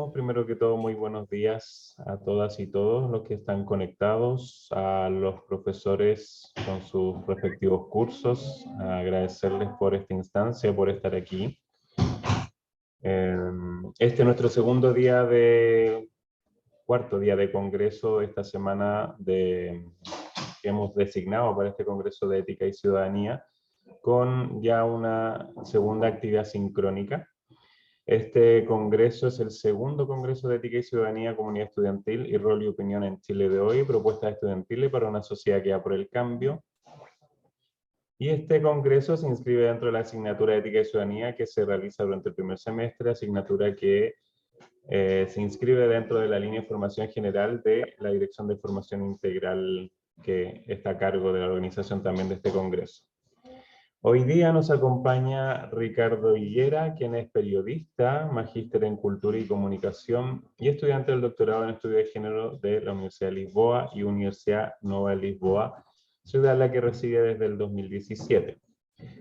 comenzamos. Primero que todo, muy buenos días a todas y todos los que están conectados, a los profesores con sus respectivos cursos, a agradecerles por esta instancia, por estar aquí. Este es nuestro cuarto día de congreso esta semana que hemos designado para este Congreso de Ética y Ciudadanía, con ya una segunda actividad sincrónica. Este congreso es el segundo Congreso de Ética y Ciudadanía, Comunidad Estudiantil y Rol y Opinión en Chile de hoy, propuestas estudiantiles para una sociedad que va por el cambio. Y este congreso se inscribe dentro de la asignatura de Ética y Ciudadanía que se realiza durante el primer semestre, asignatura que se inscribe dentro de la línea de formación general de la Dirección de Formación Integral que está a cargo de la organización también de este congreso. Hoy día nos acompaña Ricardo Higuera, quien es periodista, magíster en Cultura y Comunicación y estudiante del doctorado en Estudios de Género de la Universidad de Lisboa y Universidad Nova de Lisboa, ciudad en la que reside desde el 2017.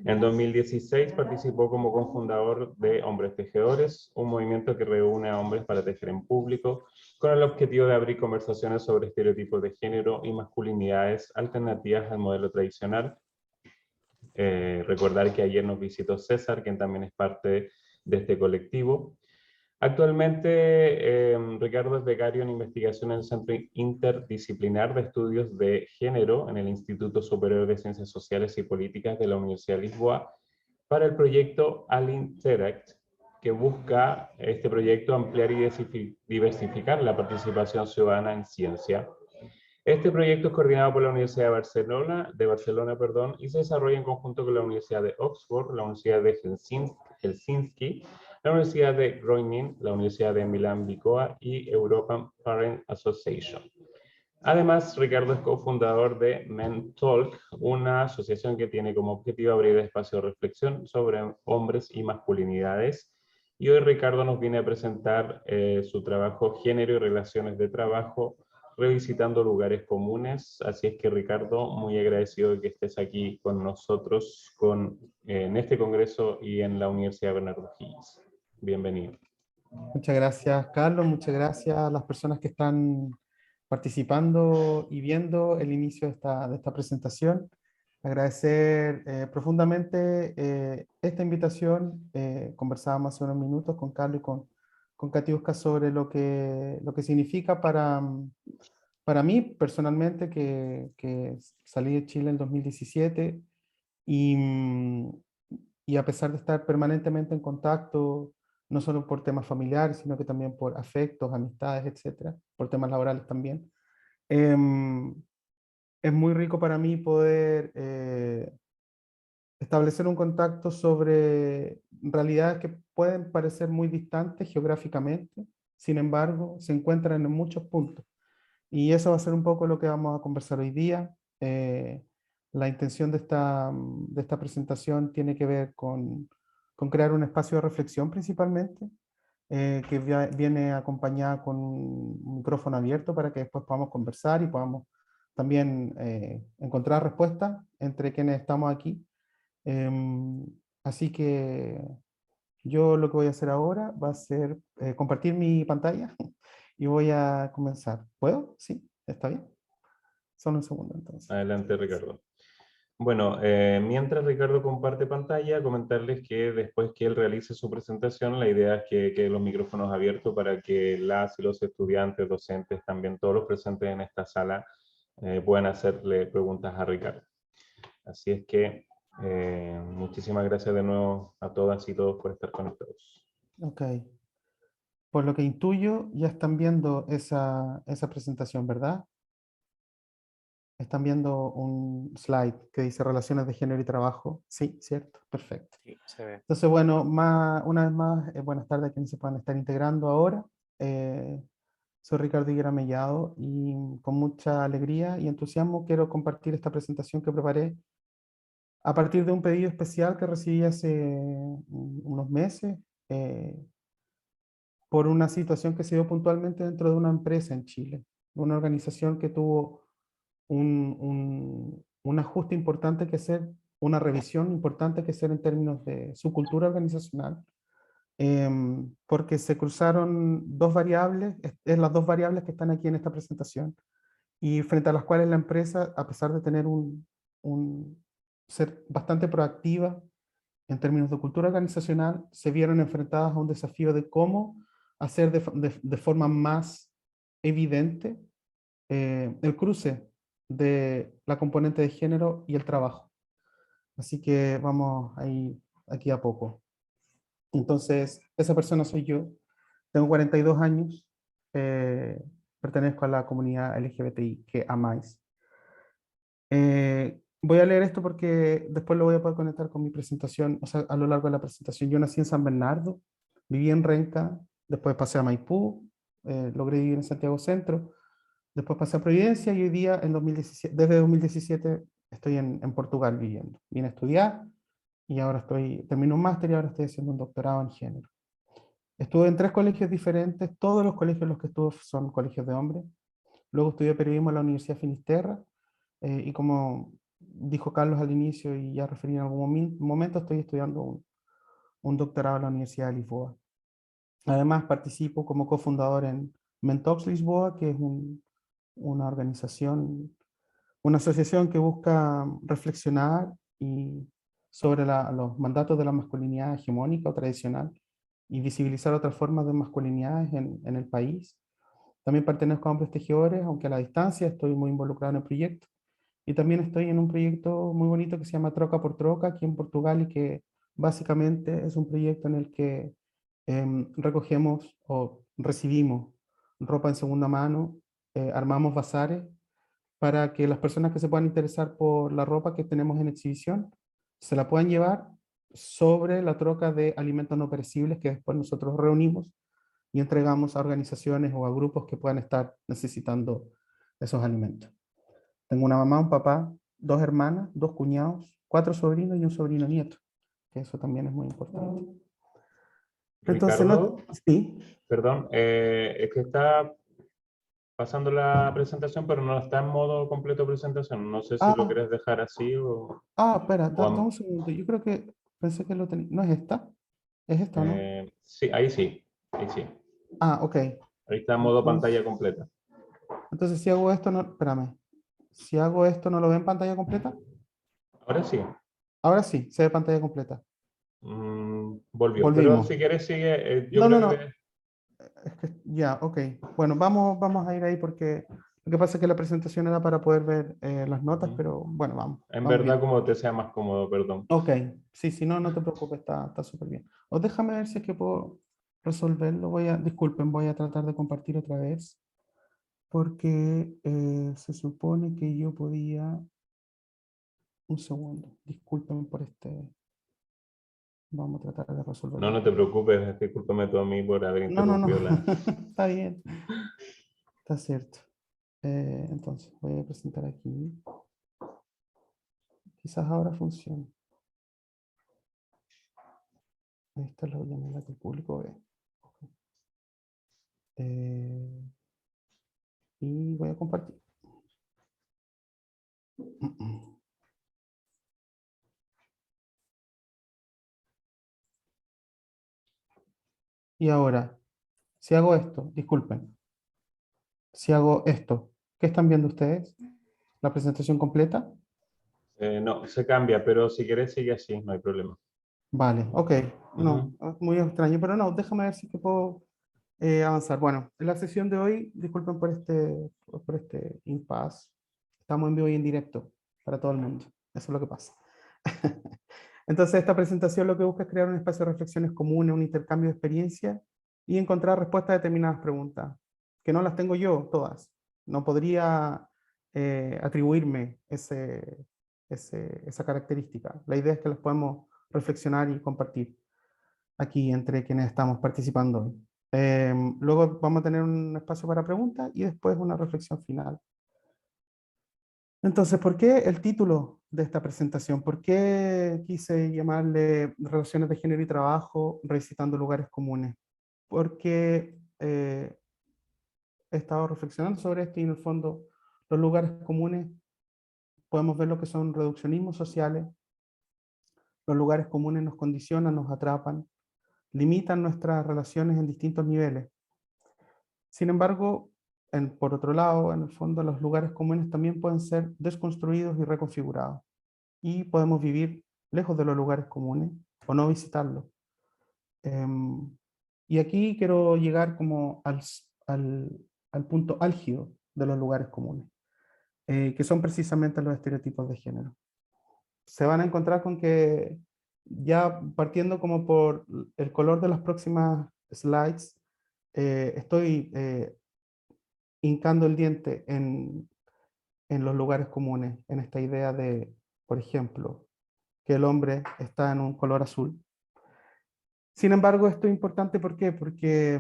En 2016 participó como cofundador de Hombres Tejedores, un movimiento que reúne a hombres para tejer en público, con el objetivo de abrir conversaciones sobre estereotipos de género y masculinidades alternativas al modelo tradicional. Recordar que ayer nos visitó César, quien también es parte de este colectivo. Actualmente, Ricardo es becario en investigación en el Centro Interdisciplinar de Estudios de Género en el Instituto Superior de Ciencias Sociales y Políticas de la Universidad de Lisboa para el proyecto Alinteract, que busca este proyecto ampliar y diversificar la participación ciudadana en ciencia. Este proyecto es coordinado por la Universidad de Barcelona, y se desarrolla en conjunto con la Universidad de Oxford, la Universidad de Helsinki, la Universidad de Groningen, la Universidad de Milán-Bicocca y European Parent Association. Además, Ricardo es cofundador de Men Talk, una asociación que tiene como objetivo abrir espacio de reflexión sobre hombres y masculinidades. Y hoy Ricardo nos viene a presentar su trabajo Género y Relaciones de Trabajo, revisitando lugares comunes. Así es que, Ricardo, muy agradecido de que estés aquí con nosotros en este congreso y en la Universidad Bernardo Higgins. Bienvenido. Muchas gracias, Carlos. Muchas gracias a las personas que están participando y viendo el inicio de esta presentación. Agradecer profundamente esta invitación. Conversábamos hace unos minutos con Carlos y con Katiuska sobre lo que significa para mí personalmente, que salí de Chile en 2017 y a pesar de estar permanentemente en contacto, no solo por temas familiares, sino que también por afectos, amistades, etcétera, por temas laborales también, em, es muy rico para mí poder establecer un contacto sobre realidades que pueden parecer muy distantes geográficamente, sin embargo, se encuentran en muchos puntos. Y eso va a ser un poco lo que vamos a conversar hoy día. La intención de esta presentación tiene que ver con crear un espacio de reflexión principalmente, que viene acompañada con un micrófono abierto para que después podamos conversar y podamos también encontrar respuestas entre quienes estamos aquí. Em, Así que yo lo que voy a hacer ahora va a ser compartir mi pantalla y voy a comenzar. ¿Puedo? Sí, está bien. Solo un segundo entonces. Adelante, Ricardo. Bueno, mientras Ricardo comparte pantalla, comentarles que después que él realice su presentación, la idea es que queden los micrófonos abiertos para que las y los estudiantes, docentes, también todos los presentes en esta sala, puedan hacerle preguntas a Ricardo. Así es que muchísimas gracias de nuevo a todas y todos por estar conectados. Ok. Por lo que intuyo, ya están viendo esa presentación, ¿verdad? Están viendo un slide que dice Relaciones de Género y Trabajo. Sí, ¿cierto? Perfecto. Sí, se ve. Entonces, bueno, una vez más, buenas tardes a quienes se puedan estar integrando ahora. Soy Ricardo Higuera Mellado y con mucha alegría y entusiasmo quiero compartir esta presentación que preparé a partir de un pedido especial que recibí hace unos meses eh, por una situación que se dio puntualmente dentro de una empresa en Chile, una organización que tuvo un ajuste importante que hacer, una revisión importante que hacer en términos de su cultura organizacional, porque se cruzaron dos variables, es las dos variables que están aquí en esta presentación, y frente a las cuales la empresa, a pesar de tener ser bastante proactiva en términos de cultura organizacional, se vieron enfrentadas a un desafío de cómo hacer de forma más evidente el cruce de la componente de género y el trabajo. Así que vamos ahí, aquí a poco. Entonces, esa persona soy yo, tengo 42 años, eh, pertenezco a la comunidad LGBTI que amáis. Voy a leer esto porque después lo voy a poder conectar con mi presentación, o sea, a lo largo de la presentación. Yo nací en San Bernardo, viví en Renca, después pasé a Maipú, logré vivir en Santiago Centro, después pasé a Providencia y hoy día, desde 2017, estoy en Portugal viviendo. Vine a estudiar y ahora termino un máster y ahora estoy haciendo un doctorado en género. Estuve en 3 colegios diferentes, todos los colegios en los que estuve son colegios de hombres. Luego estudié periodismo en la Universidad de Finisterra, y como dijo Carlos al inicio y ya referí en algún momento, estoy estudiando un doctorado en la Universidad de Lisboa. Además, participo como cofundador en Mentox Lisboa, que es una organización, una asociación que busca reflexionar sobre los mandatos de la masculinidad hegemónica o tradicional y visibilizar otras formas de masculinidades en el país. También pertenezco a Hombres Tejedores, aunque a la distancia estoy muy involucrado en el proyecto. Y también estoy en un proyecto muy bonito que se llama Troca por Troca, aquí en Portugal, y que básicamente es un proyecto en el que recogemos o recibimos ropa en segunda mano, armamos bazares para que las personas que se puedan interesar por la ropa que tenemos en exhibición se la puedan llevar sobre la troca de alimentos no perecibles que después nosotros reunimos y entregamos a organizaciones o a grupos que puedan estar necesitando esos alimentos. Tengo una mamá, un papá, 2 hermanas, 2 cuñados, 4 sobrinos y un sobrino nieto, que eso también es muy importante. Entonces, Ricardo, sí. perdón, es que está pasando la presentación, pero no está en modo completo presentación. No sé si lo Ah, quieres dejar así o... espera, o da un segundo. Yo creo que pensé que lo tenía. ¿No es esta? ¿Es esta o no? sí, ahí sí, ahí sí. Ah, ok. Ahí está en modo pantalla Entonces, completa. entonces si hago esto, no, espérame. Si hago esto, ¿no lo ve en pantalla completa? Ahora sí. Ahora sí, se ve pantalla completa. Volvió. Pero Volvimos. si quieres sigue, yo No, no, creo no. que... Es que, ya, ok. Bueno, vamos a ir ahí porque lo que pasa es que la presentación era para poder ver las notas, Ujú. pero bueno, En vamos verdad, bien. como te sea más cómodo, perdón. Ok, sí, sí, no, no te preocupes, está súper bien. O déjame ver si es que puedo resolverlo. Disculpen, voy a tratar de compartir otra vez, porque se supone que yo podía, un segundo, disculpen por vamos a tratar de No, resolverlo no te rápido. preocupes, discúlpame tú a mí por haber No, no, no, interrumpido la... está bien, está cierto. Entonces, voy a presentar aquí. Quizás ahora funcione. Esta es la llamada que el público ve. Eh, y voy a compartir. Y ahora, si hago esto, disculpen, si hago esto, ¿qué están viendo ustedes? ¿La presentación completa? no, se cambia, pero si quieres sigue así, no hay problema. Vale, ok. No, Ujú. es muy extraño, pero no, déjame ver si que puedo avanzar. Bueno, en la sesión de hoy, disculpen por este impasse. Estamos en vivo y en directo para todo el mundo. Eso es lo que pasa. Entonces, esta presentación lo que busca es crear un espacio de reflexiones comunes, un intercambio de experiencia y encontrar respuestas a determinadas preguntas, que no las tengo yo todas. No podría atribuirme esa característica. La idea es que las podemos reflexionar y compartir aquí entre quienes estamos participando hoy. Luego vamos a tener un espacio para preguntas y después una reflexión final. Entonces, ¿por qué el título de esta presentación? ¿Por qué quise llamarle Relaciones de Género y Trabajo, revisitando lugares comunes? Porque he estado reflexionando sobre esto y en el fondo los lugares comunes podemos ver lo que son reduccionismos sociales, los lugares comunes nos condicionan, nos atrapan, limitan nuestras relaciones en distintos niveles. Sin embargo, por otro lado, en el fondo, los lugares comunes también pueden ser desconstruidos y reconfigurados. Y podemos vivir lejos de los lugares comunes o no visitarlos. Y aquí quiero llegar como al punto álgido de los lugares comunes, que son precisamente los estereotipos de género. Se van a encontrar con que, ya partiendo como por el color de las próximas slides, estoy hincando el diente en los lugares comunes, en esta idea de, por ejemplo, que el hombre está en un color azul. Sin embargo, esto es importante, ¿por qué? Porque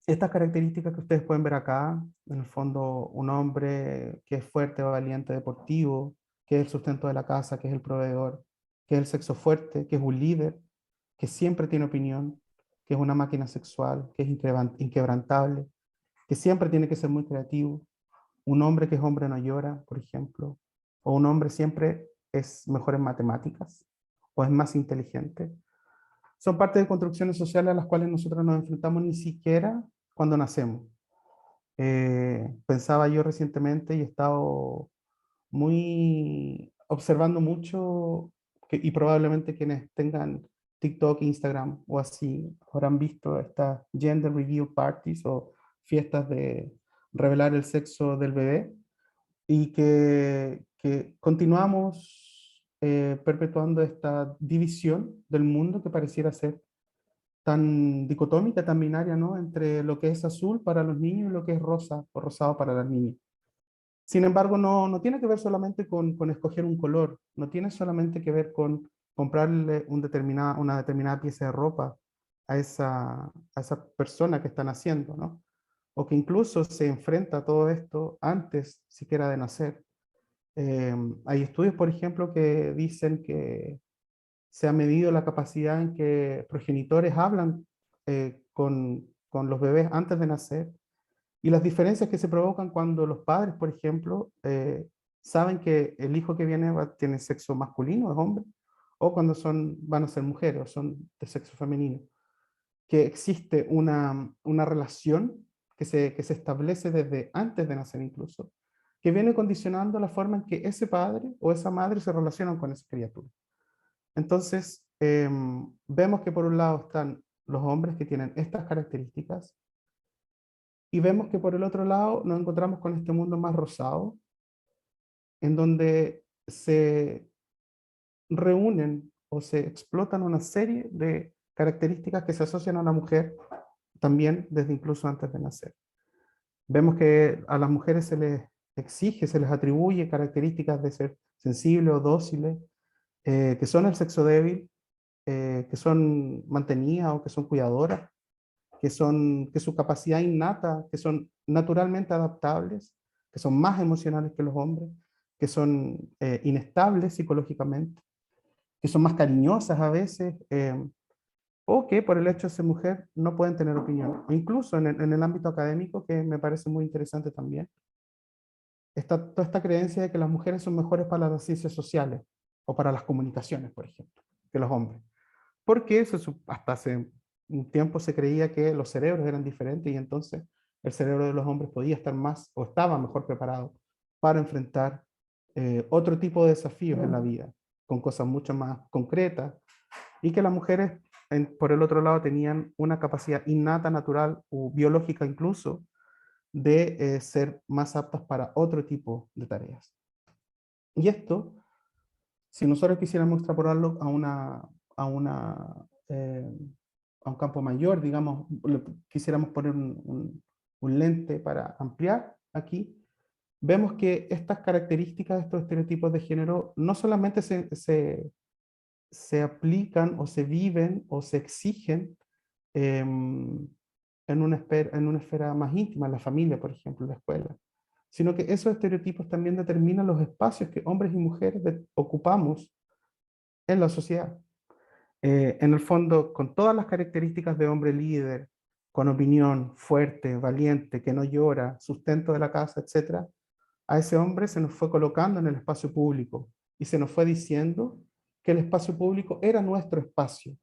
estas características que ustedes pueden ver acá, en el fondo, un hombre que es fuerte, valiente, deportivo, que es el sustento de la casa, que es el proveedor, que es el sexo fuerte, que es un líder, que siempre tiene opinión, que es una máquina sexual, que es inquebrantable, que siempre tiene que ser muy creativo. Un hombre que es hombre no llora, por ejemplo, o un hombre siempre es mejor en matemáticas, o es más inteligente. Son parte de construcciones sociales a las cuales nosotros nos enfrentamos ni siquiera cuando nacemos. Pensaba yo recientemente y he estado muy observando mucho, y probablemente quienes tengan TikTok, Instagram o así, habrán visto estas gender reveal parties o fiestas de revelar el sexo del bebé, y que continuamos perpetuando esta división del mundo que pareciera ser tan dicotómica, tan binaria, ¿no? Entre lo que es azul para los niños y lo que es rosa o rosado para las niñas. Sin embargo, no tiene que ver solamente con escoger un color, no tiene solamente que ver con comprarle una determinada pieza de ropa a esa persona que están haciendo, ¿no? O que incluso se enfrenta a todo esto antes siquiera de nacer. Hay estudios, por ejemplo, que dicen que se ha medido la capacidad en que progenitores hablan con los bebés antes de nacer, y las diferencias que se provocan cuando los padres, por ejemplo, saben que el hijo que viene tiene sexo masculino, es hombre, o cuando van a ser mujeres o son de sexo femenino, que existe una relación que se establece desde antes de nacer incluso, que viene condicionando la forma en que ese padre o esa madre se relacionan con esa criatura. Entonces, vemos que por un lado están los hombres que tienen estas características, y vemos que por el otro lado nos encontramos con este mundo más rosado, en donde se reúnen o se explotan una serie de características que se asocian a la mujer también desde incluso antes de nacer. Vemos que a las mujeres se les exige, se les atribuye características de ser sensibles o dóciles, que son el sexo débil, que son mantenidas o que son cuidadoras, que su capacidad innata, que son naturalmente adaptables, que son más emocionales que los hombres, que son inestables psicológicamente, que son más cariñosas a veces, o que por el hecho de ser mujer no pueden tener opinión. O incluso en el ámbito académico, que me parece muy interesante también, está toda esta creencia de que las mujeres son mejores para las ciencias sociales o para las comunicaciones, por ejemplo, que los hombres. Porque hasta hace un tiempo se creía que los cerebros eran diferentes, y entonces el cerebro de los hombres podía estar más o estaba mejor preparado para enfrentar otro tipo de desafíos en la vida, con cosas mucho más concretas, y que las mujeres, por el otro lado, tenían una capacidad innata, natural o biológica incluso, de ser más aptas para otro tipo de tareas. Y esto, si nosotros quisiéramos extrapolarlo a una, eh, a un campo mayor, digamos, quisiéramos poner un lente para ampliar aquí, vemos que estas características, estos estereotipos de género, no solamente se aplican o se viven o se exigen en una esfera más íntima, en la familia, por ejemplo, en la escuela, sino que esos estereotipos también determinan los espacios que hombres y mujeres ocupamos en la sociedad. En el fondo, con todas las características de hombre líder, con opinión, fuerte, valiente, que no llora, sustento de la casa, etc., a ese hombre se nos fue colocando en el espacio público y se nos fue diciendo que el espacio público era nuestro espacio,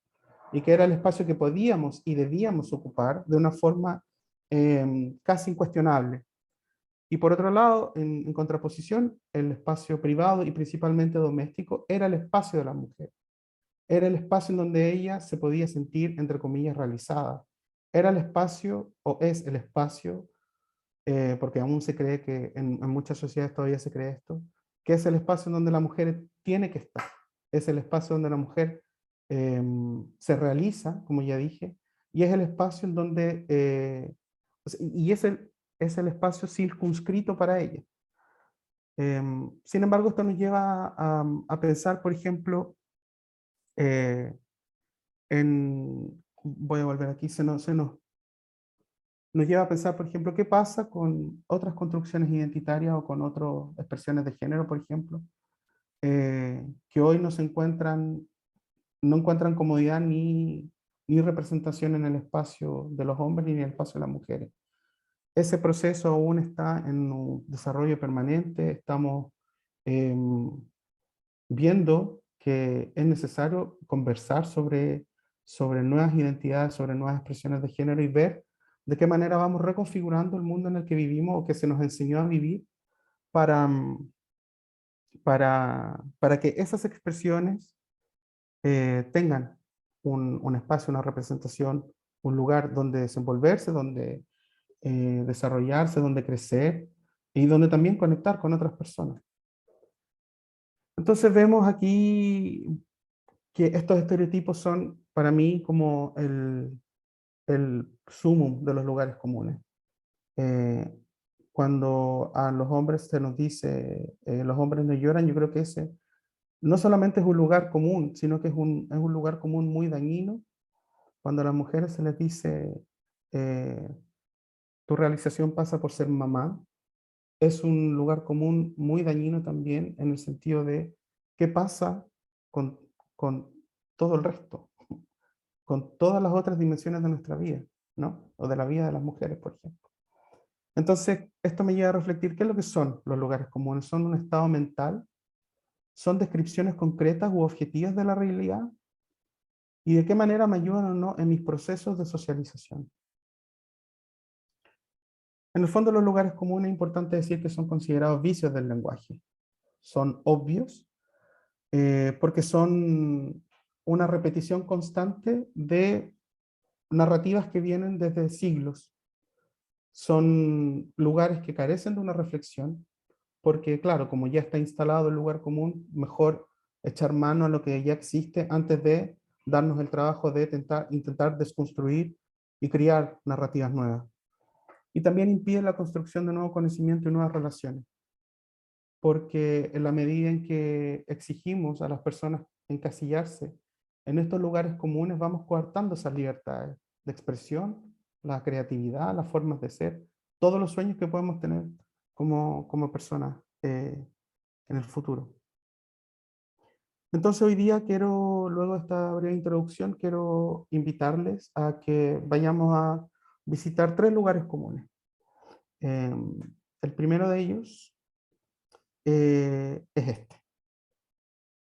y que era el espacio que podíamos y debíamos ocupar de una forma casi incuestionable. Y por otro lado, en contraposición, el espacio privado y principalmente doméstico era el espacio de la mujer. Era el espacio en donde ella se podía sentir, entre comillas, realizada. Era el espacio, o es el espacio, porque aún se cree que en muchas sociedades todavía se cree esto, que es el espacio en donde la mujer tiene que estar. Es el espacio donde la mujer se realiza, como ya dije, y es el espacio en donde, y es el espacio circunscrito para ella. Sin embargo, esto nos lleva a pensar, por ejemplo, voy a volver aquí, nos lleva a pensar, por ejemplo, qué pasa con otras construcciones identitarias o con otras expresiones de género, por ejemplo, que hoy no encuentran comodidad ni representación en el espacio de los hombres ni en el espacio de las mujeres. Ese proceso aún está en un desarrollo permanente, estamos viendo que es necesario conversar sobre nuevas identidades, sobre nuevas expresiones de género y ver de qué manera vamos reconfigurando el mundo en el que vivimos o que se nos enseñó a vivir para, para que esas expresiones tengan un espacio, una representación, un lugar donde desenvolverse, donde desarrollarse, donde crecer y donde también conectar con otras personas. Entonces vemos aquí que estos estereotipos son para mí como el sumum de los lugares comunes. Eh, Cuando a los hombres se nos dice, los hombres no lloran, yo creo que ese no solamente es un lugar común, sino que es un lugar común muy dañino. Cuando a las mujeres se les dice, eh, tu realización pasa por ser mamá, es un lugar común muy dañino también en el sentido de qué pasa con, con todo el resto, con todas las otras dimensiones de nuestra vida, ¿no? O de la vida de las mujeres, por ejemplo. Entonces, esto me lleva a refletir qué es lo que son los lugares comunes. ¿Son un estado mental? ¿Son descripciones concretas u objetivas de la realidad? ¿Y de qué manera me ayudan o no en mis procesos de socialización? En el fondo, los lugares comunes es importante decir que son considerados vicios del lenguaje. Son obvios porque son una repetición constante de narrativas que vienen desde siglos. Son lugares que carecen de una reflexión, porque claro, como ya está instalado el lugar común, mejor echar mano a lo que ya existe antes de darnos el trabajo de intentar desconstruir y crear narrativas nuevas. Y también impide la construcción de nuevo conocimiento y nuevas relaciones, porque en la medida en que exigimos a las personas encasillarse en estos lugares comunes, vamos coartando esas libertades de expresión, la creatividad, las formas de ser, todos los sueños que podemos tener como personas en el futuro. Entonces hoy día luego de esta breve introducción, quiero invitarles a que vayamos a visitar 3 lugares comunes. El primero de ellos es este.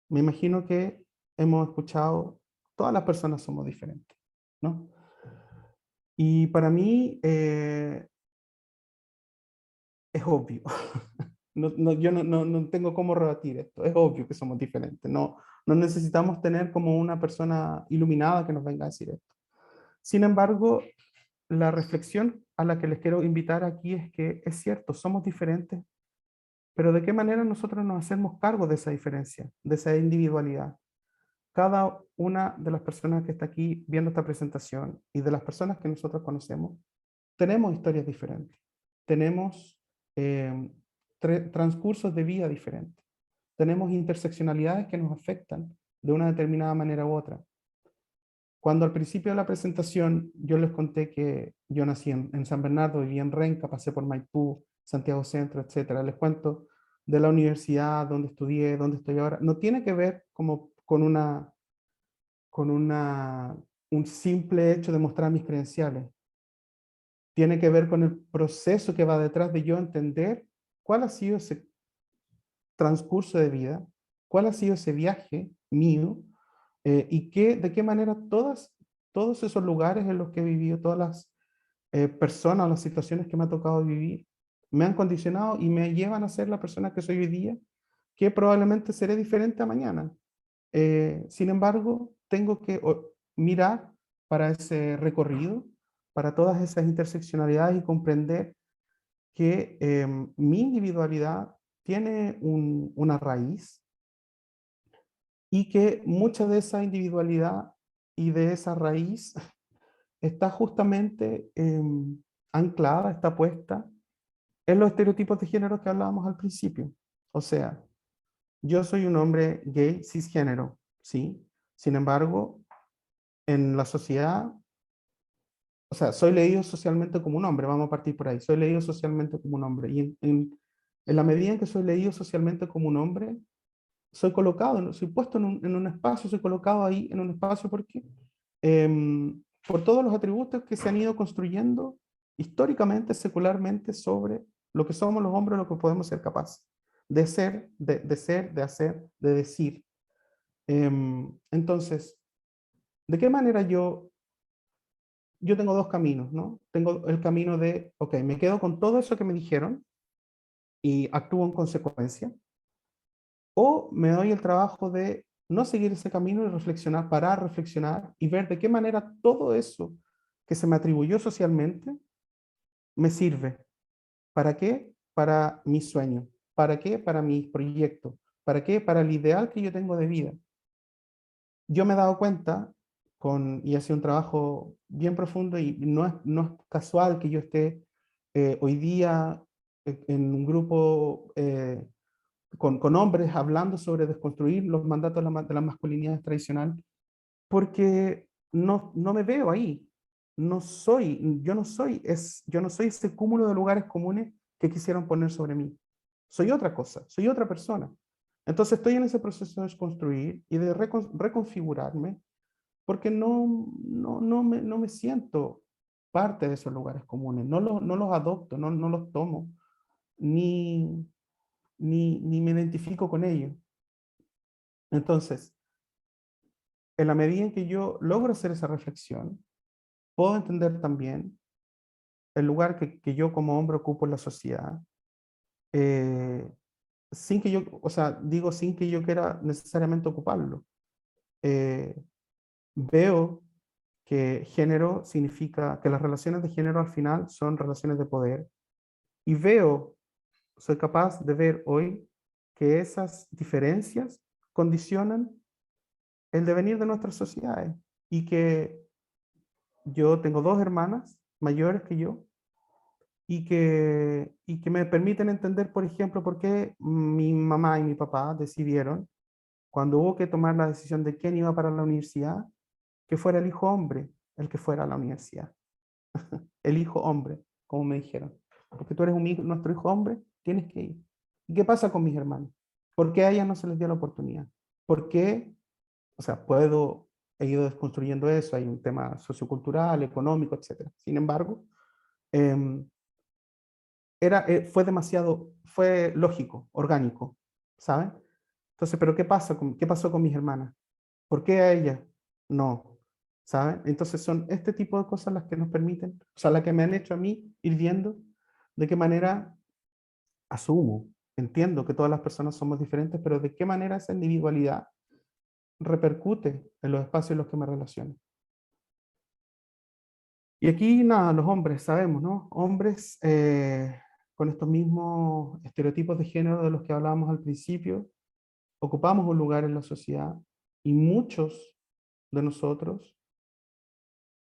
Me imagino que hemos escuchado, todas las personas somos diferentes, ¿no? Y para mí es obvio. Yo no tengo cómo rebatir esto. Es obvio que somos diferentes. No necesitamos tener como una persona iluminada que nos venga a decir esto. Sin embargo, la reflexión a la que les quiero invitar aquí es que es cierto, somos diferentes, pero ¿de qué manera nosotros nos hacemos cargo de esa diferencia, de esa individualidad? Cada una de las personas que está aquí viendo esta presentación y de las personas que nosotros conocemos, tenemos historias diferentes, tenemos eh, transcursos de vida diferentes, tenemos interseccionalidades que nos afectan de una determinada manera u otra. Cuando al principio de la presentación yo les conté que yo nací en San Bernardo, viví en Renca, pasé por Maipú, Santiago Centro, etcétera, les cuento de la universidad, donde estudié, donde estoy ahora, no tiene que ver como con un simple hecho de mostrar mis credenciales. Tiene que ver con el proceso que va detrás de yo entender cuál ha sido ese transcurso de vida, cuál ha sido ese viaje mío y de qué manera todas todos esos lugares en los que he vivido, todas las personas, las situaciones que me ha tocado vivir, me han condicionado y me llevan a ser la persona que soy hoy día, que probablemente seré diferente a mañana. Sin embargo, tengo que mirar para ese recorrido, para todas esas interseccionalidades y comprender que mi individualidad tiene una raíz y que mucha de esa individualidad y de esa raíz está justamente anclada, está puesta en los estereotipos de género que hablábamos al principio. O sea, yo soy un hombre gay cisgénero, ¿sí? Sin embargo, en la sociedad, o sea, soy leído socialmente como un hombre, vamos a partir por ahí, soy leído socialmente como un hombre. Y en la medida en que soy leído socialmente como un hombre, soy colocado, soy puesto en un espacio, soy colocado ahí en un espacio porque por todos los atributos que se han ido construyendo históricamente, secularmente, sobre lo que somos los hombres, lo que podemos ser capaces de ser, de hacer, de decir. Entonces, ¿de qué manera yo tengo dos caminos, ¿no? Tengo el camino de, ok, me quedo con todo eso que me dijeron y actúo en consecuencia, o me doy el trabajo de no seguir ese camino y reflexionar, parar, reflexionar y ver de qué manera todo eso que se me atribuyó socialmente me sirve. ¿Para qué? Para mi sueño. ¿Para qué? Para mi proyecto. ¿Para qué? Para el ideal que yo tengo de vida. Yo me he dado cuenta, y ha sido un trabajo bien profundo, y no es casual que yo esté hoy día en un grupo con hombres hablando sobre desconstruir los mandatos de la masculinidad tradicional, porque no me veo ahí. Yo no soy ese cúmulo de lugares comunes que quisieron poner sobre mí. Soy otra cosa, soy otra persona. Entonces estoy en ese proceso de desconstruir y de reconfigurarme porque no me siento parte de esos lugares comunes, no los adopto, no los tomo, ni, ni me identifico con ellos. Entonces, en la medida en que yo logro hacer esa reflexión, puedo entender también el lugar que yo como hombre ocupo en la sociedad, eh, sin que yo, o sea, digo sin que yo quiera necesariamente ocuparlo. Eh, Veo que género significa que las relaciones de género al final son relaciones de poder y soy capaz de ver hoy que esas diferencias condicionan el devenir de nuestras sociedades y que yo tengo dos hermanas mayores que yo y que me permiten entender, por ejemplo, por qué mi mamá y mi papá decidieron, cuando hubo que tomar la decisión de quién iba para la universidad, que fuera el hijo hombre el que fuera a la universidad. El hijo hombre, como me dijeron. Porque tú eres nuestro hijo hombre, tienes que ir. ¿Y qué pasa con mis hermanos? ¿Por qué a ellas no se les dio la oportunidad? ¿Por qué? O sea, he ido desconstruyendo eso, hay un tema sociocultural, económico, etc. Sin embargo, eh, fue lógico, orgánico, ¿saben? Entonces, ¿pero qué pasó con mis hermanas? ¿Por qué a ellas? No, ¿saben? Entonces son este tipo de cosas las que nos permiten, o sea, las que me han hecho a mí ir viendo de qué manera asumo, entiendo que todas las personas somos diferentes, pero de qué manera esa individualidad repercute en los espacios en los que me relaciono. Y aquí, nada, los hombres, sabemos, ¿no? Hombres con estos mismos estereotipos de género de los que hablábamos al principio, ocupamos un lugar en la sociedad y muchos de nosotros,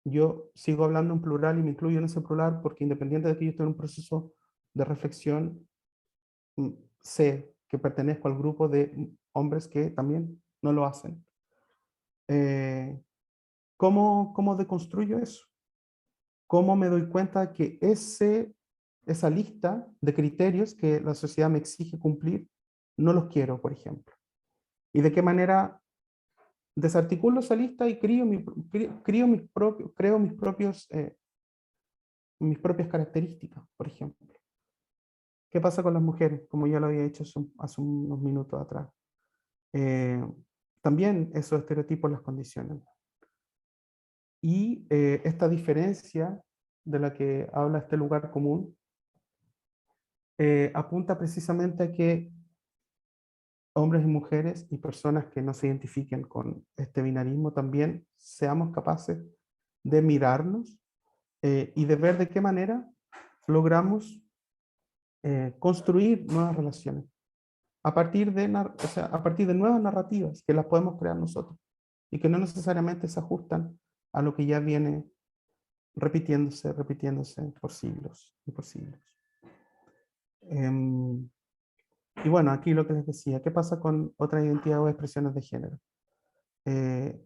yo sigo hablando en plural y me incluyo en ese plural porque independiente de que yo esté en un proceso de reflexión, sé que pertenezco al grupo de hombres que también no lo hacen. ¿Cómo deconstruyo eso? ¿Cómo me doy cuenta que esa lista de criterios que la sociedad me exige cumplir, no los quiero, por ejemplo? ¿Y de qué manera desarticulo esa lista y creo mis propias características, por ejemplo? ¿Qué pasa con las mujeres? Como ya lo había dicho hace unos minutos atrás. Eh, También esos estereotipos las condicionan. Y esta diferencia de la que habla este lugar común apunta precisamente a que hombres y mujeres y personas que no se identifiquen con este binarismo también seamos capaces de mirarnos y de ver de qué manera logramos construir nuevas relaciones a partir de, o sea, a partir de nuevas narrativas que las podemos crear nosotros y que no necesariamente se ajustan a lo que ya viene repitiéndose, repitiéndose por siglos y por siglos. Y bueno, aquí lo que les decía, ¿qué pasa con otras identidades o expresiones de género? Eh,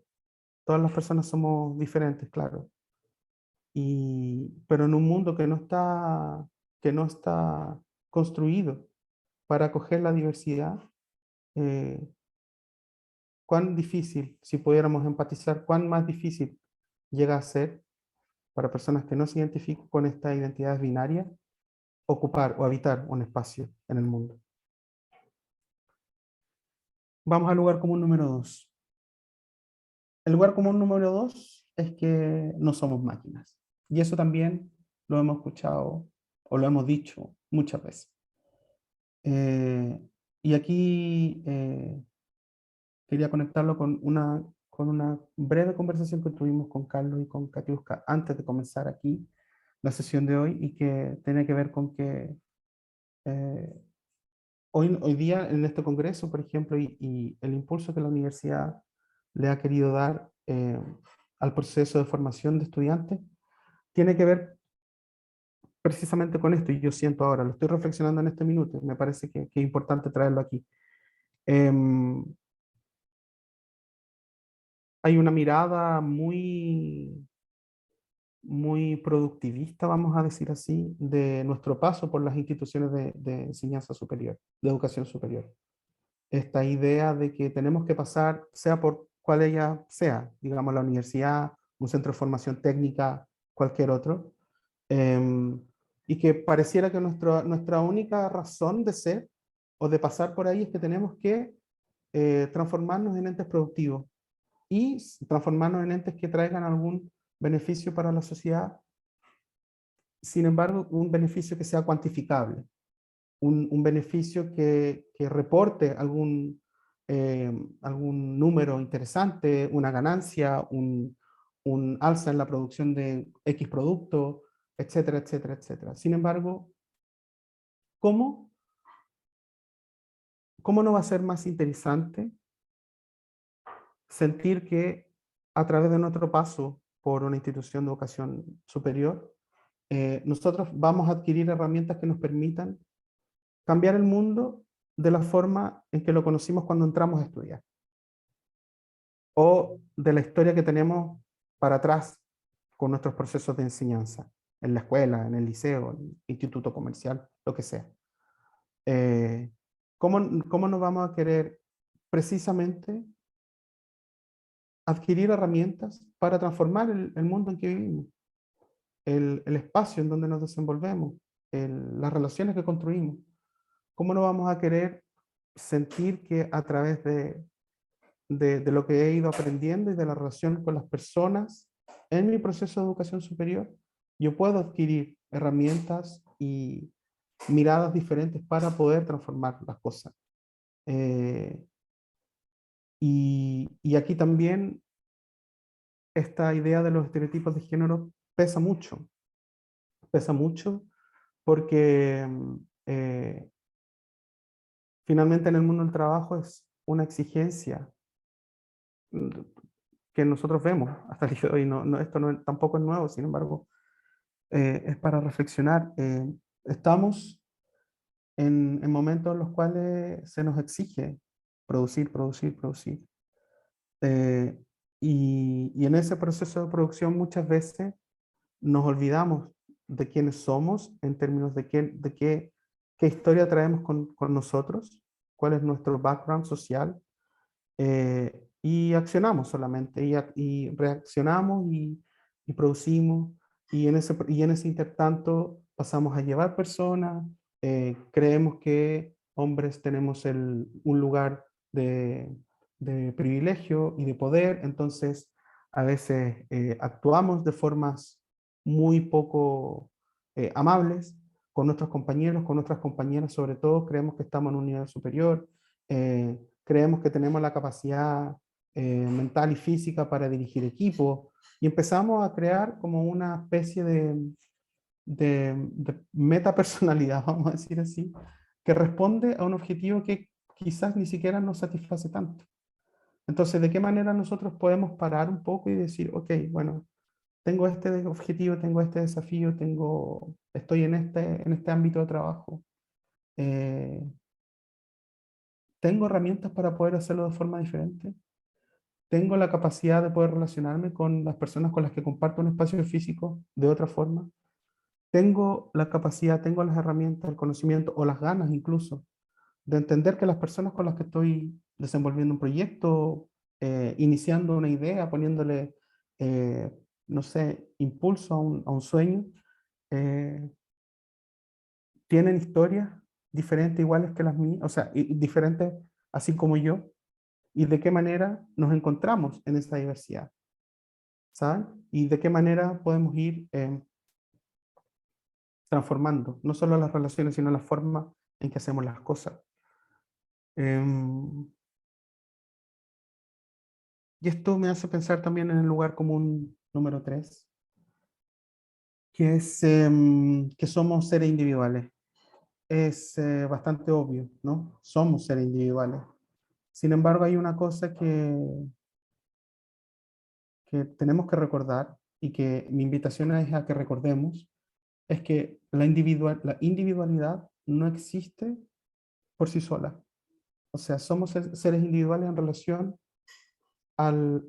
todas las personas somos diferentes, claro, pero en un mundo que no está construido para acoger la diversidad, eh, cuán difícil, si pudiéramos empatizar, cuán más difícil llega a ser para personas que no se identifican con estas identidades binarias, ocupar o habitar un espacio en el mundo. Vamos al lugar común número 2. El lugar común número 2 es que no somos máquinas. Y eso también lo hemos escuchado o lo hemos dicho muchas veces. Y aquí quería conectarlo con una breve conversación que tuvimos con Carlos y con Katiuska antes de comenzar aquí la sesión de hoy y que tiene que ver con que hoy día en este congreso, por ejemplo, y el impulso que la universidad le ha querido dar al proceso de formación de estudiantes, tiene que ver precisamente con esto, y yo siento ahora, lo estoy reflexionando en este minuto, me parece que es importante traerlo aquí. Hay una mirada muy productivista, vamos a decir así, de nuestro paso por las instituciones de enseñanza superior, de educación superior. Esta idea de que tenemos que pasar, sea por cual ella sea, digamos la universidad, un centro de formación técnica, cualquier otro, eh, y que pareciera que nuestra única razón de ser o de pasar por ahí es que tenemos que transformarnos en entes productivos y transformarnos en entes que traigan algún beneficio para la sociedad, sin embargo, un beneficio que sea cuantificable, un beneficio que reporte algún número interesante, una ganancia, un alza en la producción de X producto, etcétera, etcétera, etcétera. Sin embargo, ¿cómo, cómo no va a ser más interesante sentir que a través de nuestro paso por una institución de educación superior, nosotros vamos a adquirir herramientas que nos permitan cambiar el mundo de la forma en que lo conocimos cuando entramos a estudiar, o de la historia que tenemos para atrás con nuestros procesos de enseñanza, en la escuela, en el liceo, en el instituto comercial, lo que sea. Eh, ¿Cómo nos vamos a querer precisamente adquirir herramientas para transformar el mundo en que vivimos, el espacio en donde nos desenvolvemos, las relaciones que construimos? ¿Cómo no vamos a querer sentir que a través de lo que he ido aprendiendo y de la relación con las personas en mi proceso de educación superior, yo puedo adquirir herramientas y miradas diferentes para poder transformar las cosas? Eh, y aquí también esta idea de los estereotipos de género pesa mucho porque finalmente en el mundo del trabajo es una exigencia mm, que nosotros vemos hasta el día de hoy. Esto tampoco es nuevo, sin embargo, es para reflexionar. Estamos en momentos en los cuales se nos exige producir, producir, producir. Eh, y en ese proceso de producción muchas veces nos olvidamos de quiénes somos en términos qué historia traemos con nosotros, cuál es nuestro background social, y accionamos solamente, y reaccionamos y producimos, y en ese intertanto pasamos a llevar personas, creemos que hombres tenemos un lugar de privilegio y de poder, entonces a veces actuamos de formas muy poco amables con nuestros compañeros, con nuestras compañeras, sobre todo creemos que estamos en un nivel superior, creemos que tenemos la capacidad mental y física para dirigir equipos, y empezamos a crear como una especie de metapersonalidad, vamos a decir así, que responde a un objetivo que quizás ni siquiera nos satisface tanto. Entonces, ¿de qué manera nosotros podemos parar un poco y decir, ok, bueno, tengo este objetivo, tengo este desafío, estoy en este ámbito de trabajo? eh, ¿Tengo herramientas para poder hacerlo de forma diferente? ¿Tengo la capacidad de poder relacionarme con las personas con las que comparto un espacio físico de otra forma? ¿Tengo la capacidad, tengo las herramientas, el conocimiento o las ganas incluso de entender que las personas con las que estoy desenvolviendo un proyecto, iniciando una idea, poniéndole, eh, no sé, impulso a un sueño, eh, tienen historias diferentes, iguales que las mías, o sea, diferentes así como yo, y de qué manera nos encontramos en esta diversidad, ¿saben? Y de qué manera podemos ir transformando, no solo las relaciones, sino la forma en que hacemos las cosas. Em, y esto me hace pensar también en el lugar común número 3, que es que somos seres individuales. Es bastante obvio, ¿no? Somos seres individuales. Sin embargo, hay una cosa que tenemos que recordar y que mi invitación es a que recordemos, es que la individualidad no existe por sí sola. O sea, somos seres individuales en relación al,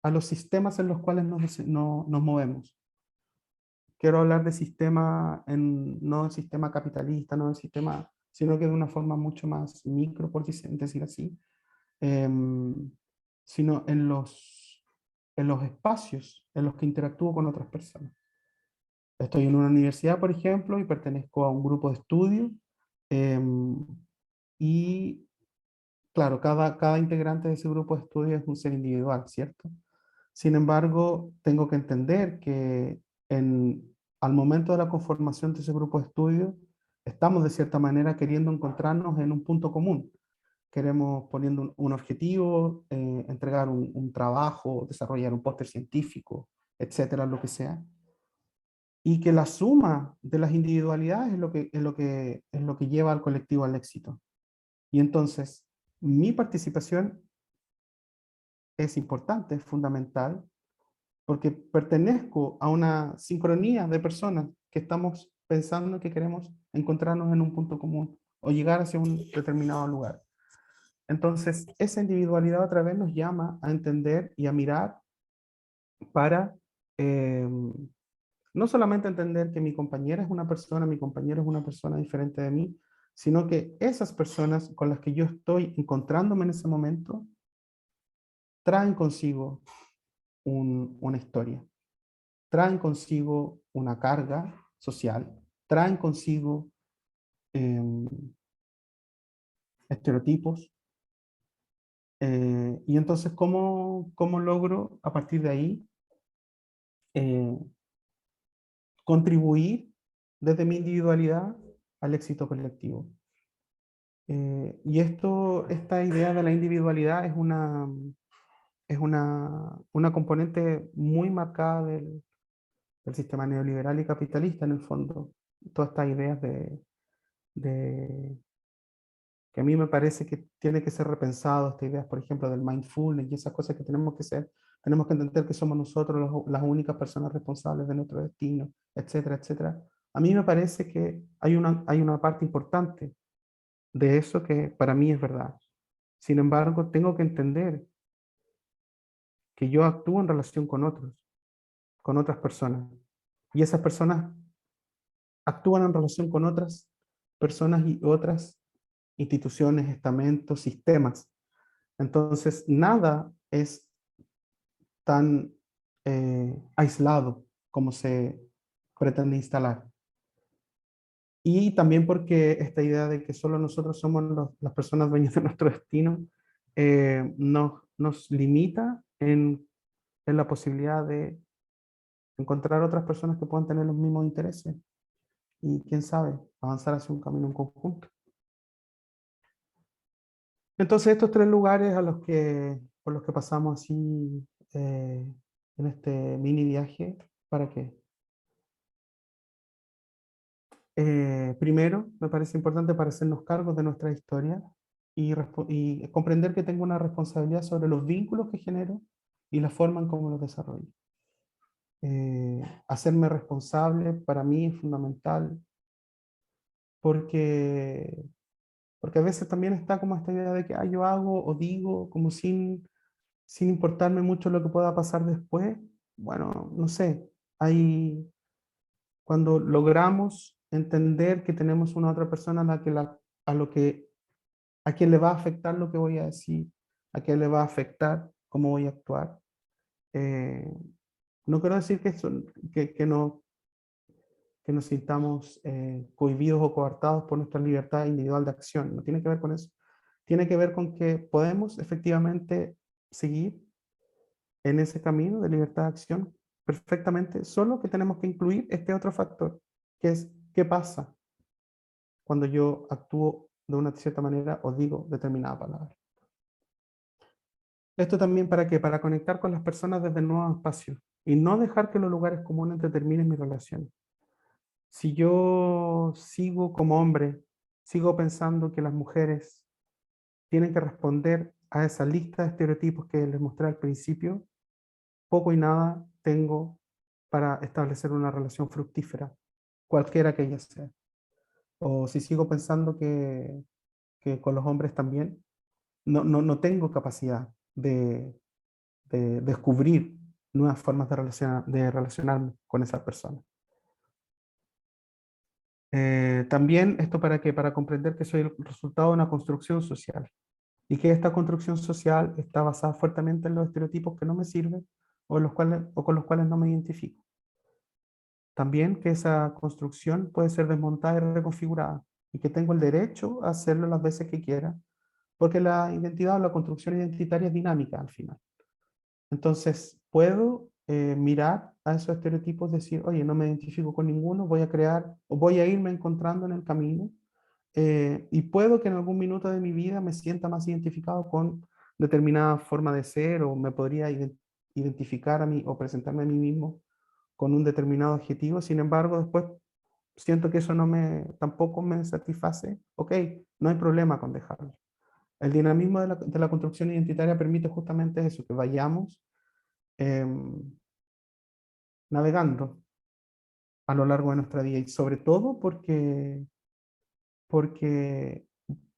a los sistemas en los cuales nos movemos. Quiero hablar de sistema, no de sistema capitalista, no de sistema, sino que de una forma mucho más micro, por decir así, em, sino en los espacios en los que interactúo con otras personas. Estoy en una universidad, por ejemplo, y pertenezco a un grupo de estudio, em, y claro, cada integrante de ese grupo de estudio es un ser individual, ¿cierto? Sin embargo, tengo que entender que al momento de la conformación de ese grupo de estudio, estamos de cierta manera queriendo encontrarnos en un punto común. Queremos poniendo un objetivo, entregar un trabajo, desarrollar un póster científico, etcétera, lo que sea. Y que la suma de las individualidades es lo que lleva al colectivo al éxito. Y entonces, mi participación es importante, es fundamental, porque pertenezco a una sincronía de personas que estamos pensando que queremos encontrarnos en un punto común o llegar hacia un determinado lugar. Entonces, esa individualidad otra vez nos llama a entender y a mirar para no solamente entender que mi compañera es una persona, mi compañero es una persona diferente de mí, sino que esas personas con las que yo estoy encontrándome en ese momento traen consigo una historia, traen consigo una carga social, traen consigo em, estereotipos. Y entonces, ¿cómo logro a partir de ahí eh, contribuir desde mi individualidad al éxito colectivo? Y esta idea de la individualidad es una componente muy marcada del sistema neoliberal y capitalista en el fondo. Todas estas ideas de que a mí me parece que tiene que ser repensado, estas ideas, por ejemplo, del mindfulness y esas cosas que tenemos que entender que somos nosotros las únicas personas responsables de nuestro destino, etcétera, etcétera. A mí me parece que hay una parte importante de eso que para mí es verdad. Sin embargo, tengo que entender que yo actúo en relación con otros, con otras personas. Y esas personas actúan en relación con otras personas y otras instituciones, estamentos, sistemas. Entonces, nada es tan aislado como se pretende instalar. Y también porque esta idea de que solo nosotros somos las personas dueñas de nuestro destino nos limita en la posibilidad de encontrar otras personas que puedan tener los mismos intereses y, quién sabe, avanzar hacia un camino en conjunto. Entonces, estos 3 lugares por los que pasamos así en este mini viaje, ¿para qué? Primero, me parece importante para hacernos cargo de nuestra historia y comprender que tengo una responsabilidad sobre los vínculos que genero y la forma en cómo los desarrollo. Hacerme responsable para mí es fundamental porque, porque a veces también está como esta idea de que yo hago o digo como sin importarme mucho lo que pueda pasar después. Bueno, no sé, cuando logramos entender que tenemos una otra persona a quien le va a afectar lo que voy a decir, a quien le va a afectar cómo voy a actuar. Eh, no quiero decir que nos sintamos cohibidos o coartados por nuestra libertad individual de acción. No tiene que ver con eso. Tiene que ver con que podemos efectivamente seguir en ese camino de libertad de acción perfectamente, solo que tenemos que incluir este otro factor, que es qué pasa cuando yo actúo de una cierta manera o digo determinada palabra. Esto también para qué? Para conectar con las personas desde nuevos espacios y no dejar que los lugares comunes determinen mi relación. Si yo sigo como hombre, sigo pensando que las mujeres tienen que responder a esa lista de estereotipos que les mostré al principio, poco y nada tengo para establecer una relación fructífera, cualquiera que ella sea. O si sigo pensando que con los hombres también, no tengo capacidad de descubrir nuevas formas de relacionarme con esa persona. También esto para qué? Para comprender que soy el resultado de una construcción social y que esta construcción social está basada fuertemente en los estereotipos que no me sirven o con los cuales no me identifico. También que esa construcción puede ser desmontada y reconfigurada y que tengo el derecho a hacerlo las veces que quiera, porque la identidad o la construcción identitaria es dinámica al final. Entonces, puedo mirar a esos estereotipos, decir, oye, no me identifico con ninguno, voy a crear o voy a irme encontrando en el camino y puedo que en algún minuto de mi vida me sienta más identificado con determinada forma de ser o me podría identificar a mí o presentarme a mí mismo con un determinado objetivo. Sin embargo, después siento que eso tampoco me satisface. Ok, no hay problema con dejarlo. El dinamismo de la construcción identitaria permite justamente eso, que vayamos navegando a lo largo de nuestra vida y sobre todo porque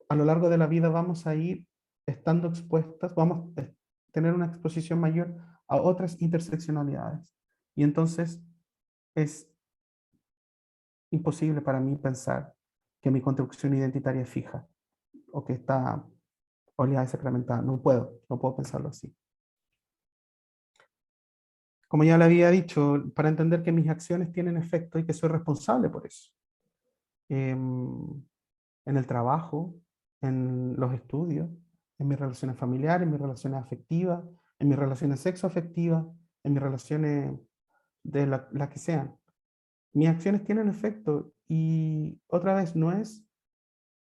a lo largo de la vida vamos a ir estando expuestas, vamos a tener una exposición mayor a otras interseccionalidades. Y entonces es imposible para mí pensar que mi construcción identitaria es fija o que está oleada y sacramentada. No puedo pensarlo así. Como ya le había dicho, para entender que mis acciones tienen efecto y que soy responsable por eso. En el trabajo, en los estudios, en mis relaciones familiares, en mis relaciones afectivas, en mis relaciones sexoafectivas, en mis relaciones de las que sean. Mis acciones tienen efecto y otra vez no es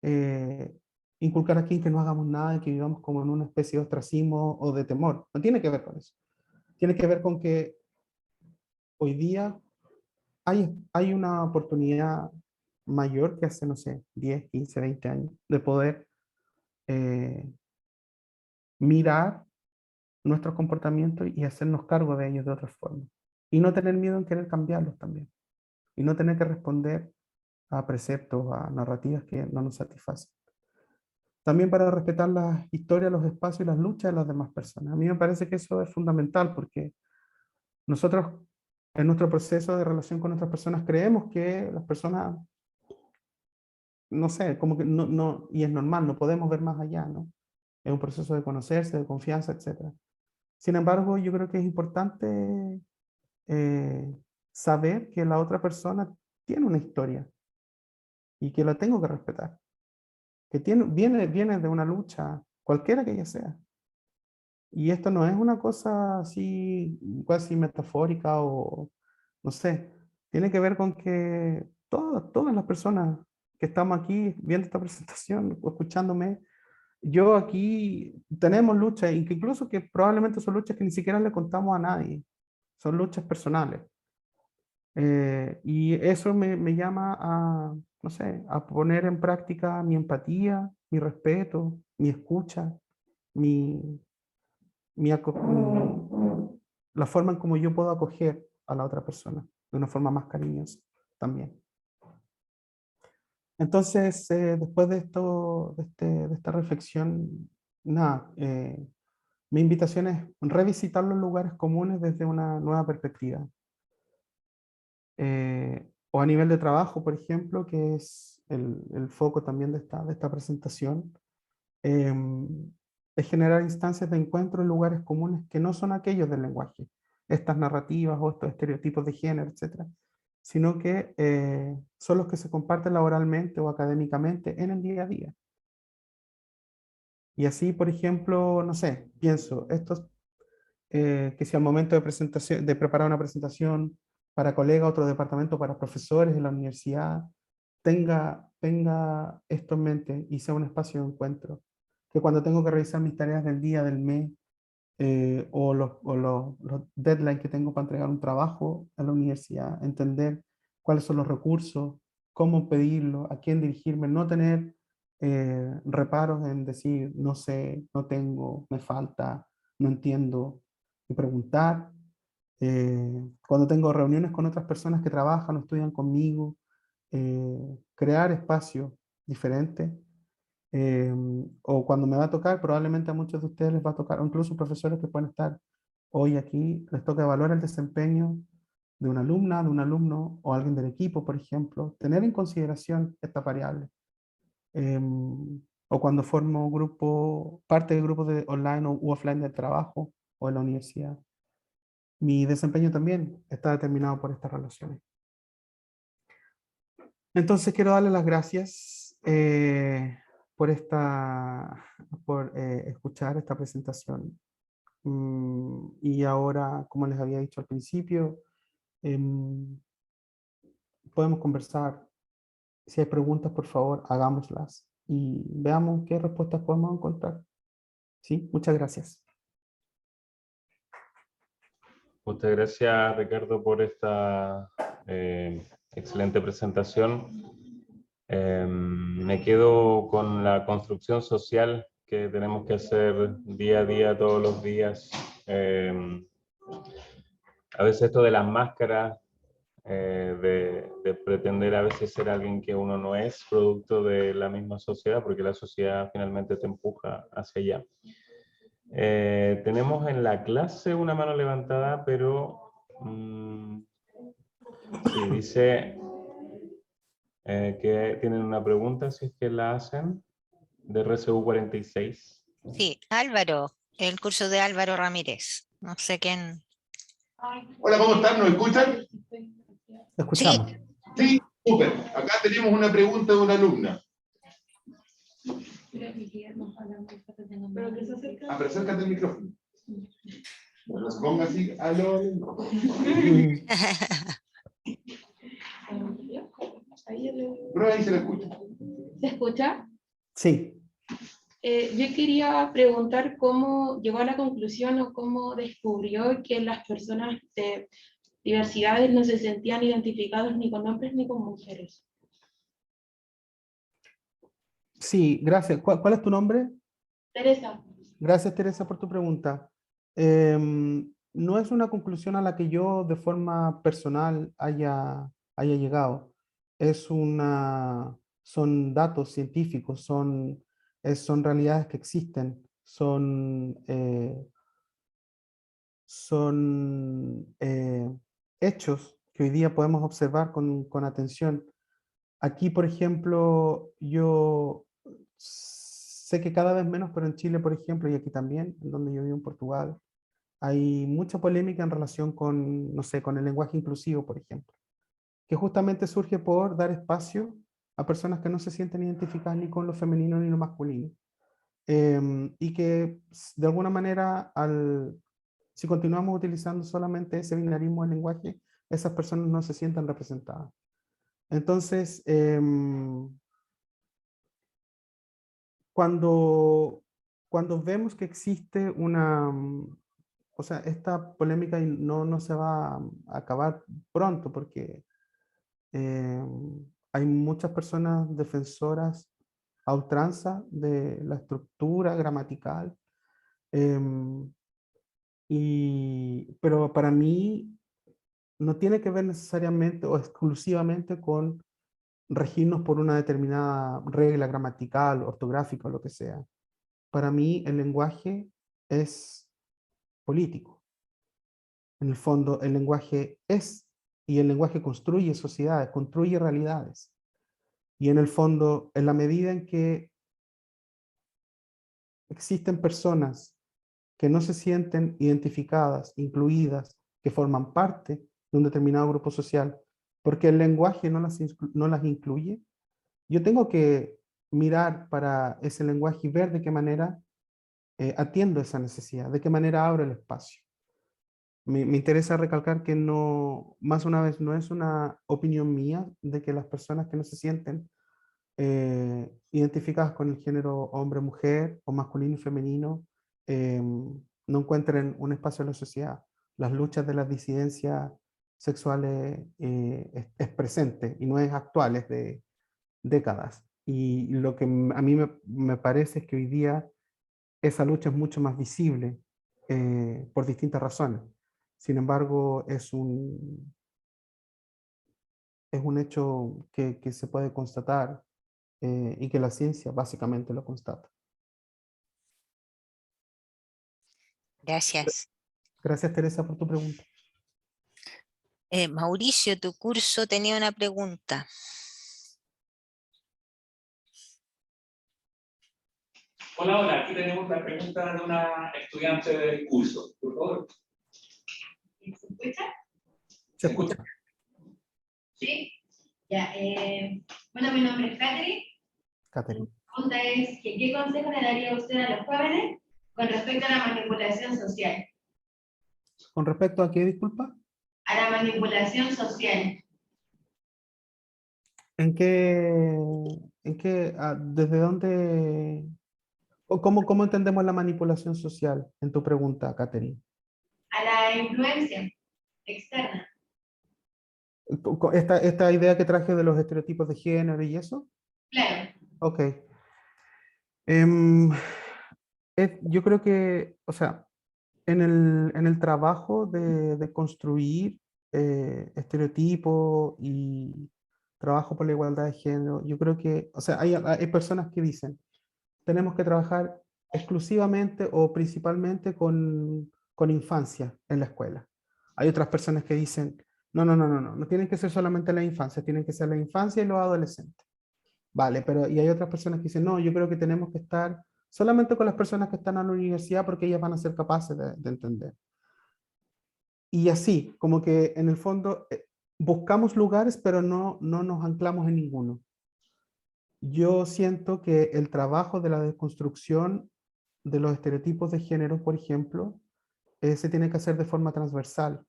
eh, inculcar aquí que no hagamos nada y que vivamos como en una especie de ostracismo o de temor. No tiene que ver con eso. Tiene que ver con que hoy día hay una oportunidad mayor que hace, no sé, 10, 15, 20 años, de poder eh, mirar nuestros comportamientos y hacernos cargo de ellos de otra forma. Y no tener miedo en querer cambiarlos también. Y no tener que responder a preceptos, a narrativas que no nos satisfacen. También para respetar las historias, los espacios y las luchas de las demás personas. A mí me parece que eso es fundamental porque nosotros en nuestro proceso de relación con otras personas creemos que las personas, no sé, como que y es normal, no podemos ver más allá, ¿no? Es un proceso de conocerse, de confianza, etc. Sin embargo, yo creo que es importante eh, saber que la otra persona tiene una historia y que la tengo que respetar, que viene de una lucha, cualquiera que ella sea, Y esto no es una cosa así casi metafórica o no sé, tiene que ver con que todas las personas que estamos aquí viendo esta presentación o escuchándome, yo aquí tenemos luchas, y que incluso que probablemente son luchas que ni siquiera le contamos a nadie, son luchas personales. Y eso me llama a, no sé, a poner en práctica mi empatía, mi respeto, mi escucha, mi, la forma en cómo yo puedo acoger a la otra persona de una forma más cariñosa también. Entonces, después de esto, de esta reflexión, nada, mi invitación es revisitar los lugares comunes desde una nueva perspectiva. O a nivel de trabajo, por ejemplo, que es el foco también de esta presentación, es generar instancias de encuentro en lugares comunes que no son aquellos del lenguaje, estas narrativas o estos estereotipos de género, etcétera, sino que son los que se comparten laboralmente o académicamente en el día a día. Y así, por ejemplo, no sé, pienso, que si al momento de, presentación, de preparar una presentación para colegas, otro departamento para profesores de la universidad, tenga esto en mente y sea un espacio de encuentro. Que cuando tengo que revisar mis tareas del día, del mes, los deadlines que tengo para entregar un trabajo a la universidad, entender cuáles son los recursos, cómo pedirlo, a quién dirigirme, no tener reparos en decir no sé, no tengo, me falta, no entiendo, y preguntar. Cuando tengo reuniones con otras personas que trabajan o estudian conmigo, crear espacios diferentes. O cuando me va a tocar, probablemente a muchos de ustedes les va a tocar, o incluso profesores que pueden estar hoy aquí, les toca evaluar el desempeño de una alumna, de un alumno o alguien del equipo, por ejemplo, tener en consideración esta variable. O cuando formo grupo, parte de grupos de online u offline del trabajo o en la universidad. Mi desempeño también está determinado por estas relaciones. Entonces quiero darle las gracias por, por escuchar esta presentación. Y ahora, como les había dicho al principio, podemos conversar. Si hay preguntas, por favor, hagámoslas y veamos qué respuestas podemos encontrar. ¿Sí? Muchas gracias. Muchas gracias, Ricardo, por esta excelente presentación. Me quedo con la construcción social que tenemos que hacer día a día, todos los días. A veces esto de las máscaras, de pretender a veces ser alguien que uno no es, producto de la misma sociedad, porque la sociedad finalmente te empuja hacia allá. Tenemos en la clase una mano levantada, pero sí, dice que tienen una pregunta, si es que la hacen, de RCU 46. Sí, Álvaro, el curso de Álvaro Ramírez. No sé quién. Hola, ¿cómo están? ¿Nos escuchan? Escuchamos. Sí, súper. Acá tenemos una pregunta de una alumna. Pero acércate al micrófono. Bueno, se ponga así. Aló. Pero ahí se la escucha. ¿Se escucha? Sí. Yo quería preguntar cómo llegó a la conclusión o cómo descubrió que las personas de diversidades no se sentían identificados ni con hombres ni con mujeres. Sí, gracias. ¿Cuál es tu nombre? Teresa. Gracias, Teresa, por tu pregunta. No es una conclusión a la que yo de forma personal haya llegado. Son datos científicos, son realidades que existen, son hechos que hoy día podemos observar con atención. Aquí, por ejemplo, yo sé que cada vez menos, pero en Chile, por ejemplo, y aquí también, en donde yo vivo en Portugal, hay mucha polémica en relación con, no sé, con el lenguaje inclusivo, por ejemplo, que justamente surge por dar espacio a personas que no se sienten identificadas ni con lo femenino ni lo masculino. y que de alguna manera, si continuamos utilizando solamente ese binarismo del lenguaje, esas personas no se sientan representadas. Entonces, cuando vemos que existe una, o sea, esta polémica no se va a acabar pronto, porque hay muchas personas defensoras a ultranza de la estructura gramatical, pero para mí no tiene que ver necesariamente o exclusivamente con regirnos por una determinada regla gramatical, ortográfica o lo que sea. Para mí el lenguaje es político. En el fondo, el lenguaje es, y el lenguaje construye sociedades, construye realidades. Y en el fondo, en la medida en que existen personas que no se sienten identificadas, incluidas, que forman parte de un determinado grupo social, porque el lenguaje no las incluye, yo tengo que mirar para ese lenguaje y ver de qué manera atiendo esa necesidad, de qué manera abro el espacio. Me interesa recalcar que no, más una vez, no es una opinión mía de que las personas que no se sienten identificadas con el género hombre-mujer o masculino y femenino no encuentren un espacio en la sociedad. Las luchas de las disidencias sexuales es presente y no es actual, es de décadas. Y lo que a mí me parece es que hoy día esa lucha es mucho más visible por distintas razones. Sin embargo, es un hecho que se puede constatar y que la ciencia básicamente lo constata. Gracias. Gracias, Teresa, por tu pregunta. Mauricio, tu curso tenía una pregunta. Hola, hola, aquí tenemos la pregunta de una estudiante del curso, por favor. ¿Se escucha? ¿Se escucha? Sí. Ya, bueno, mi nombre es Catherine. Catherine. La pregunta es que, ¿qué consejo le daría usted a los jóvenes con respecto a la manipulación social? ¿Con respecto a qué, disculpa? A la manipulación social. ¿Desde dónde, o cómo entendemos la manipulación social en tu pregunta, Catherine? A la influencia externa. Esta idea que traje de los estereotipos de género y eso. Claro. Ok. Yo creo que, o sea, en el trabajo de construir estereotipos y trabajo por la igualdad de género, yo creo que, o sea, hay personas que dicen, tenemos que trabajar exclusivamente o principalmente con infancia en la escuela. Hay otras personas que dicen, no tienen que ser solamente la infancia, tienen que ser la infancia y los adolescentes. Vale, pero y hay otras personas que dicen, no, yo creo que tenemos que estar solamente con las personas que están en la universidad porque ellas van a ser capaces de entender. Y así, como que en el fondo buscamos lugares, pero no nos anclamos en ninguno. Yo siento que el trabajo de la desconstrucción de los estereotipos de género, por ejemplo, se tiene que hacer de forma transversal.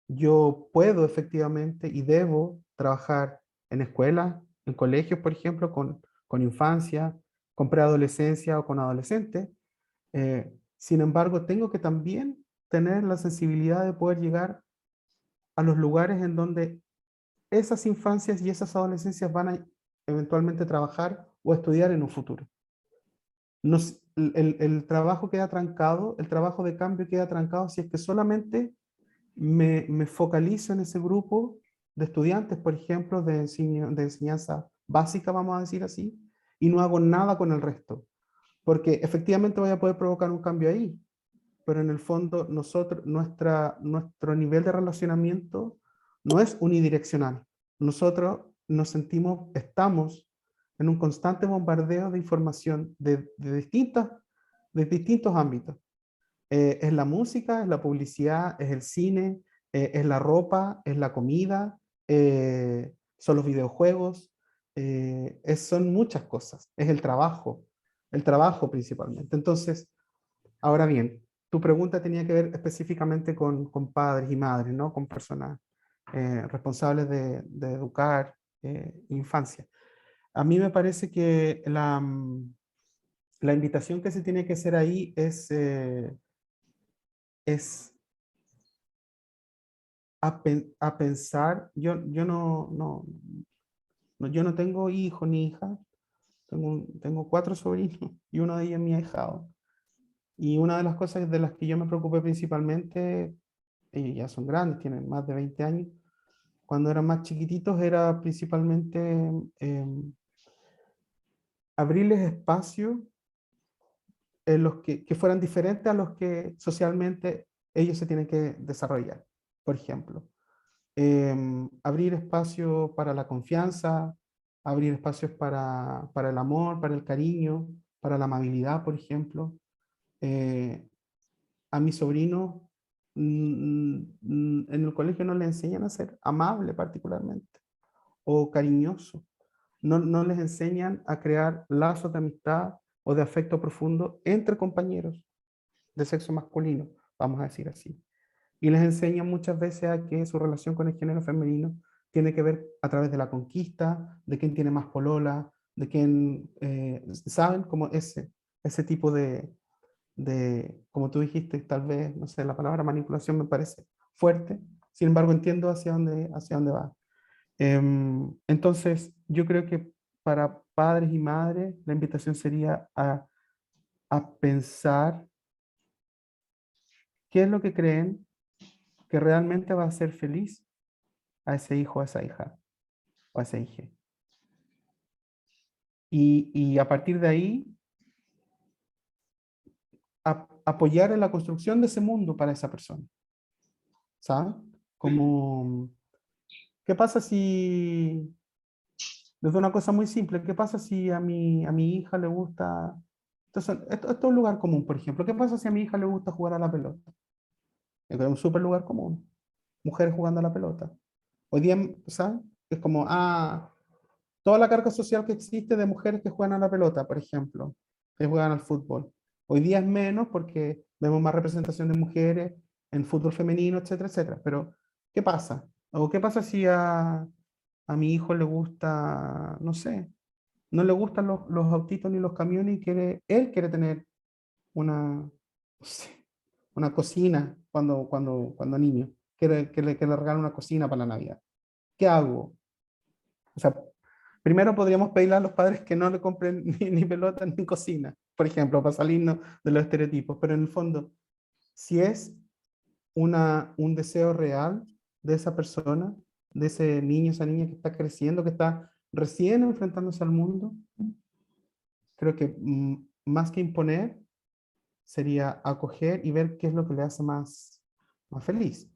Yo puedo efectivamente y debo trabajar en escuelas, en colegios, por ejemplo, con infancia, con preadolescencia o con adolescentes. Sin embargo, tengo que también tener la sensibilidad de poder llegar a los lugares en donde esas infancias y esas adolescencias van a eventualmente trabajar o estudiar en un futuro. El trabajo queda trancado, el trabajo de cambio queda trancado si es que solamente me focalizo en ese grupo de estudiantes, por ejemplo, de enseñanza básica, vamos a decir así, y no hago nada con el resto. Porque efectivamente voy a poder provocar un cambio ahí, pero en el fondo nuestro nivel de relacionamiento no es unidireccional. Nosotros estamos en un constante bombardeo de información de distintos ámbitos. Es la música, es la publicidad, es el cine, es la ropa, es la comida, son los videojuegos, son muchas cosas, es el trabajo. el trabajo principalmente. Entonces, ahora bien, tu pregunta tenía que ver específicamente con padres y madres, ¿no? Con personas responsables de educar infancia. A mí me parece que la invitación que se tiene que hacer ahí es a pensar, yo no tengo hijo ni hija, tengo 4 sobrinos y uno de ellos es mi ahijado. Y una de las cosas de las que yo me preocupé principalmente, ellos ya son grandes, tienen más de 20 años, cuando eran más chiquititos era principalmente abrirles espacio en los que fueran diferentes a los que socialmente ellos se tienen que desarrollar. Por ejemplo, abrir espacio para la confianza, abrir espacios para el amor, para el cariño, para la amabilidad, por ejemplo. A mi sobrino en el colegio no le enseñan a ser amable particularmente o cariñoso. No les enseñan a crear lazos de amistad o de afecto profundo entre compañeros de sexo masculino, vamos a decir así. Y les enseñan muchas veces a que su relación con el género femenino tiene que ver a través de la conquista, de quién tiene más polola, de quién, ¿saben? Como ese tipo como tú dijiste, tal vez, no sé, la palabra manipulación me parece fuerte, sin embargo entiendo hacia dónde va. Entonces, yo creo que para padres y madres, la invitación sería a pensar qué es lo que creen que realmente va a hacer feliz a ese hijo, a esa hija, o a esa hija. Y a partir de ahí, apoyar en la construcción de ese mundo para esa persona. ¿Sabes? Como, ¿qué pasa si, desde una cosa muy simple, qué pasa si a mi hija le gusta, entonces, esto es un lugar común, por ejemplo, ¿qué pasa si a mi hija le gusta jugar a la pelota? Es un súper lugar común, mujeres jugando a la pelota. Hoy día, ¿sabes? Es como, toda la carga social que existe de mujeres que juegan a la pelota, por ejemplo, que juegan al fútbol. Hoy día es menos porque vemos más representación de mujeres en fútbol femenino, etcétera, etcétera. Pero, ¿qué pasa? ¿O qué pasa si a mi hijo le gusta, no sé, no le gustan los autitos ni los camiones y él quiere tener una, no sé, una cocina cuando niño? Quiere que le regale una cocina para la Navidad. ¿Qué hago? O sea, primero podríamos pedirle a los padres que no le compren ni pelota ni cocina, por ejemplo, para salirnos de los estereotipos, pero en el fondo, si es un deseo real de esa persona, de ese niño, esa niña que está creciendo, que está recién enfrentándose al mundo, creo que más que imponer, sería acoger y ver qué es lo que le hace más feliz.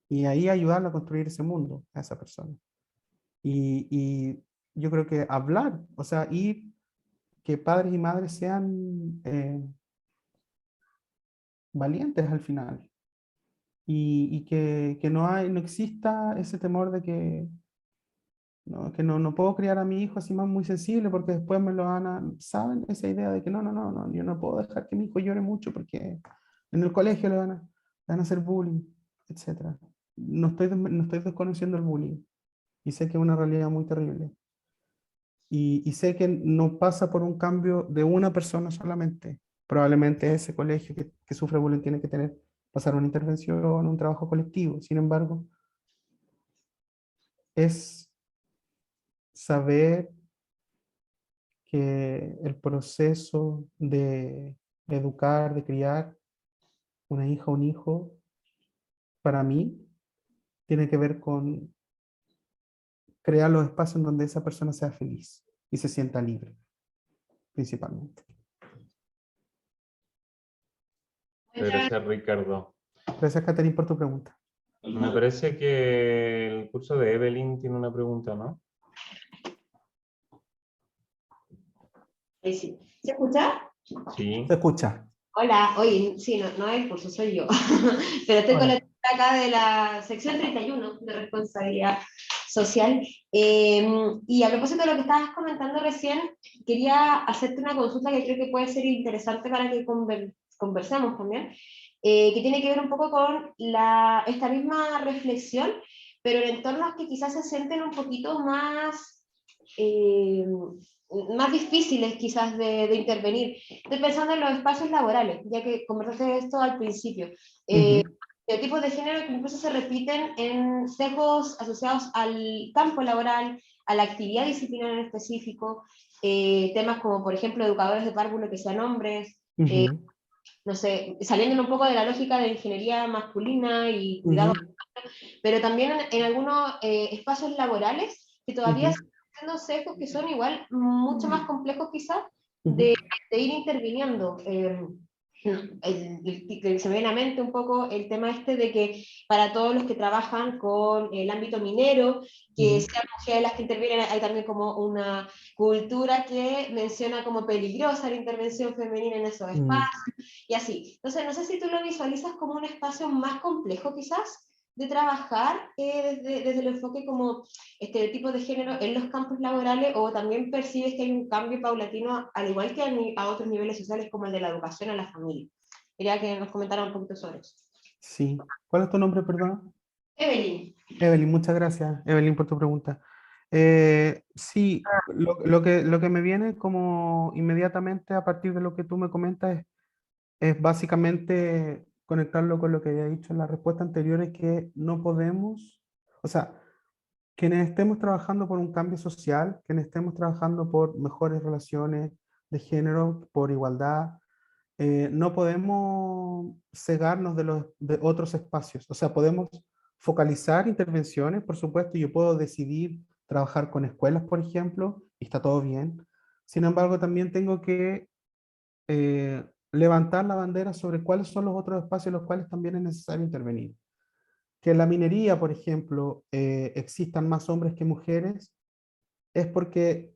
Y ahí ayudarla a construir ese mundo a esa persona. Y yo creo que hablar, o sea, y que padres y madres sean valientes al final. Y que no exista ese temor de que no puedo criar a mi hijo así más muy sensible porque después me lo van a, ¿saben? Esa idea de que no, yo no puedo dejar que mi hijo llore mucho porque en el colegio le van a hacer bullying, etc. No estoy desconociendo el bullying y sé que es una realidad muy terrible. Y sé que no pasa por un cambio de una persona solamente. Probablemente ese colegio que sufre bullying tiene que pasar una intervención, un trabajo colectivo. Sin embargo, es saber que el proceso de educar, de criar una hija o un hijo, para mí, tiene que ver con crear los espacios en donde esa persona sea feliz y se sienta libre, principalmente. Gracias, Ricardo. Gracias, Catherine, por tu pregunta. Me parece que el curso de Evelyn tiene una pregunta, ¿no? Sí. ¿Se escucha? Sí. Se escucha. Hola, oye, sí, no es el curso, soy yo. Pero estoy con la chica acá de la sección 31 de responsabilidad social. Y a propósito de lo que estabas comentando recién, quería hacerte una consulta que creo que puede ser interesante para que conversemos también, que tiene que ver un poco con esta misma reflexión, pero en entornos que quizás se sienten un poquito más difíciles quizás de intervenir. Estoy pensando en los espacios laborales, ya que conversaste de esto al principio. Estereotipos de género que incluso se repiten en sesgos asociados al campo laboral, a la actividad disciplinar en específico, temas como, por ejemplo, educadores de párvulo que sean hombres, no sé, saliendo un poco de la lógica de ingeniería masculina y cuidado, pero también en algunos espacios laborales que todavía están haciendo sesgos que son igual mucho más complejos quizás de ir interviniendo. Se me viene a mente un poco el tema este de que para todos los que trabajan con el ámbito minero, que sean mujeres las que intervienen, hay también como una cultura que menciona como peligrosa la intervención femenina en esos espacios, y así. Entonces, no sé si tú lo visualizas como un espacio más complejo quizás de trabajar desde el enfoque como estereotipos de género en los campos laborales, o también percibes que hay un cambio paulatino, al igual que a otros niveles sociales como el de la educación a la familia. Quería que nos comentara un poquito sobre eso. Sí. ¿Cuál es tu nombre, perdón? Evelyn. Evelyn, muchas gracias, Evelyn, por tu pregunta. Sí, lo que me viene como inmediatamente a partir de lo que tú me comentas es básicamente conectarlo con lo que había dicho en la respuesta anterior, es que no podemos, o sea, quienes estemos trabajando por un cambio social, quienes estemos trabajando por mejores relaciones de género, por igualdad, no podemos cegarnos de otros espacios. O sea, podemos focalizar intervenciones, por supuesto. Yo puedo decidir trabajar con escuelas, por ejemplo, y está todo bien. Sin embargo, también tengo que levantar la bandera sobre cuáles son los otros espacios en los cuales también es necesario intervenir. Que en la minería, por ejemplo, existan más hombres que mujeres, es porque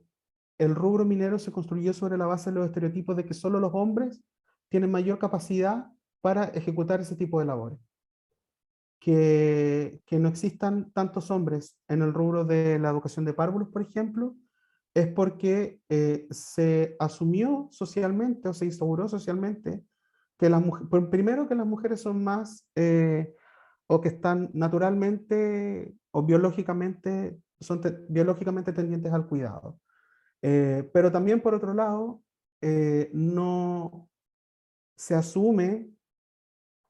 el rubro minero se construyó sobre la base de los estereotipos de que solo los hombres tienen mayor capacidad para ejecutar ese tipo de labores. Que no existan tantos hombres en el rubro de la educación de párvulos, por ejemplo, es porque se asumió socialmente o se instauró socialmente que las mujeres, primero que las mujeres son más o que están naturalmente o biológicamente, son biológicamente tendientes al cuidado. Pero también por otro lado, no se asume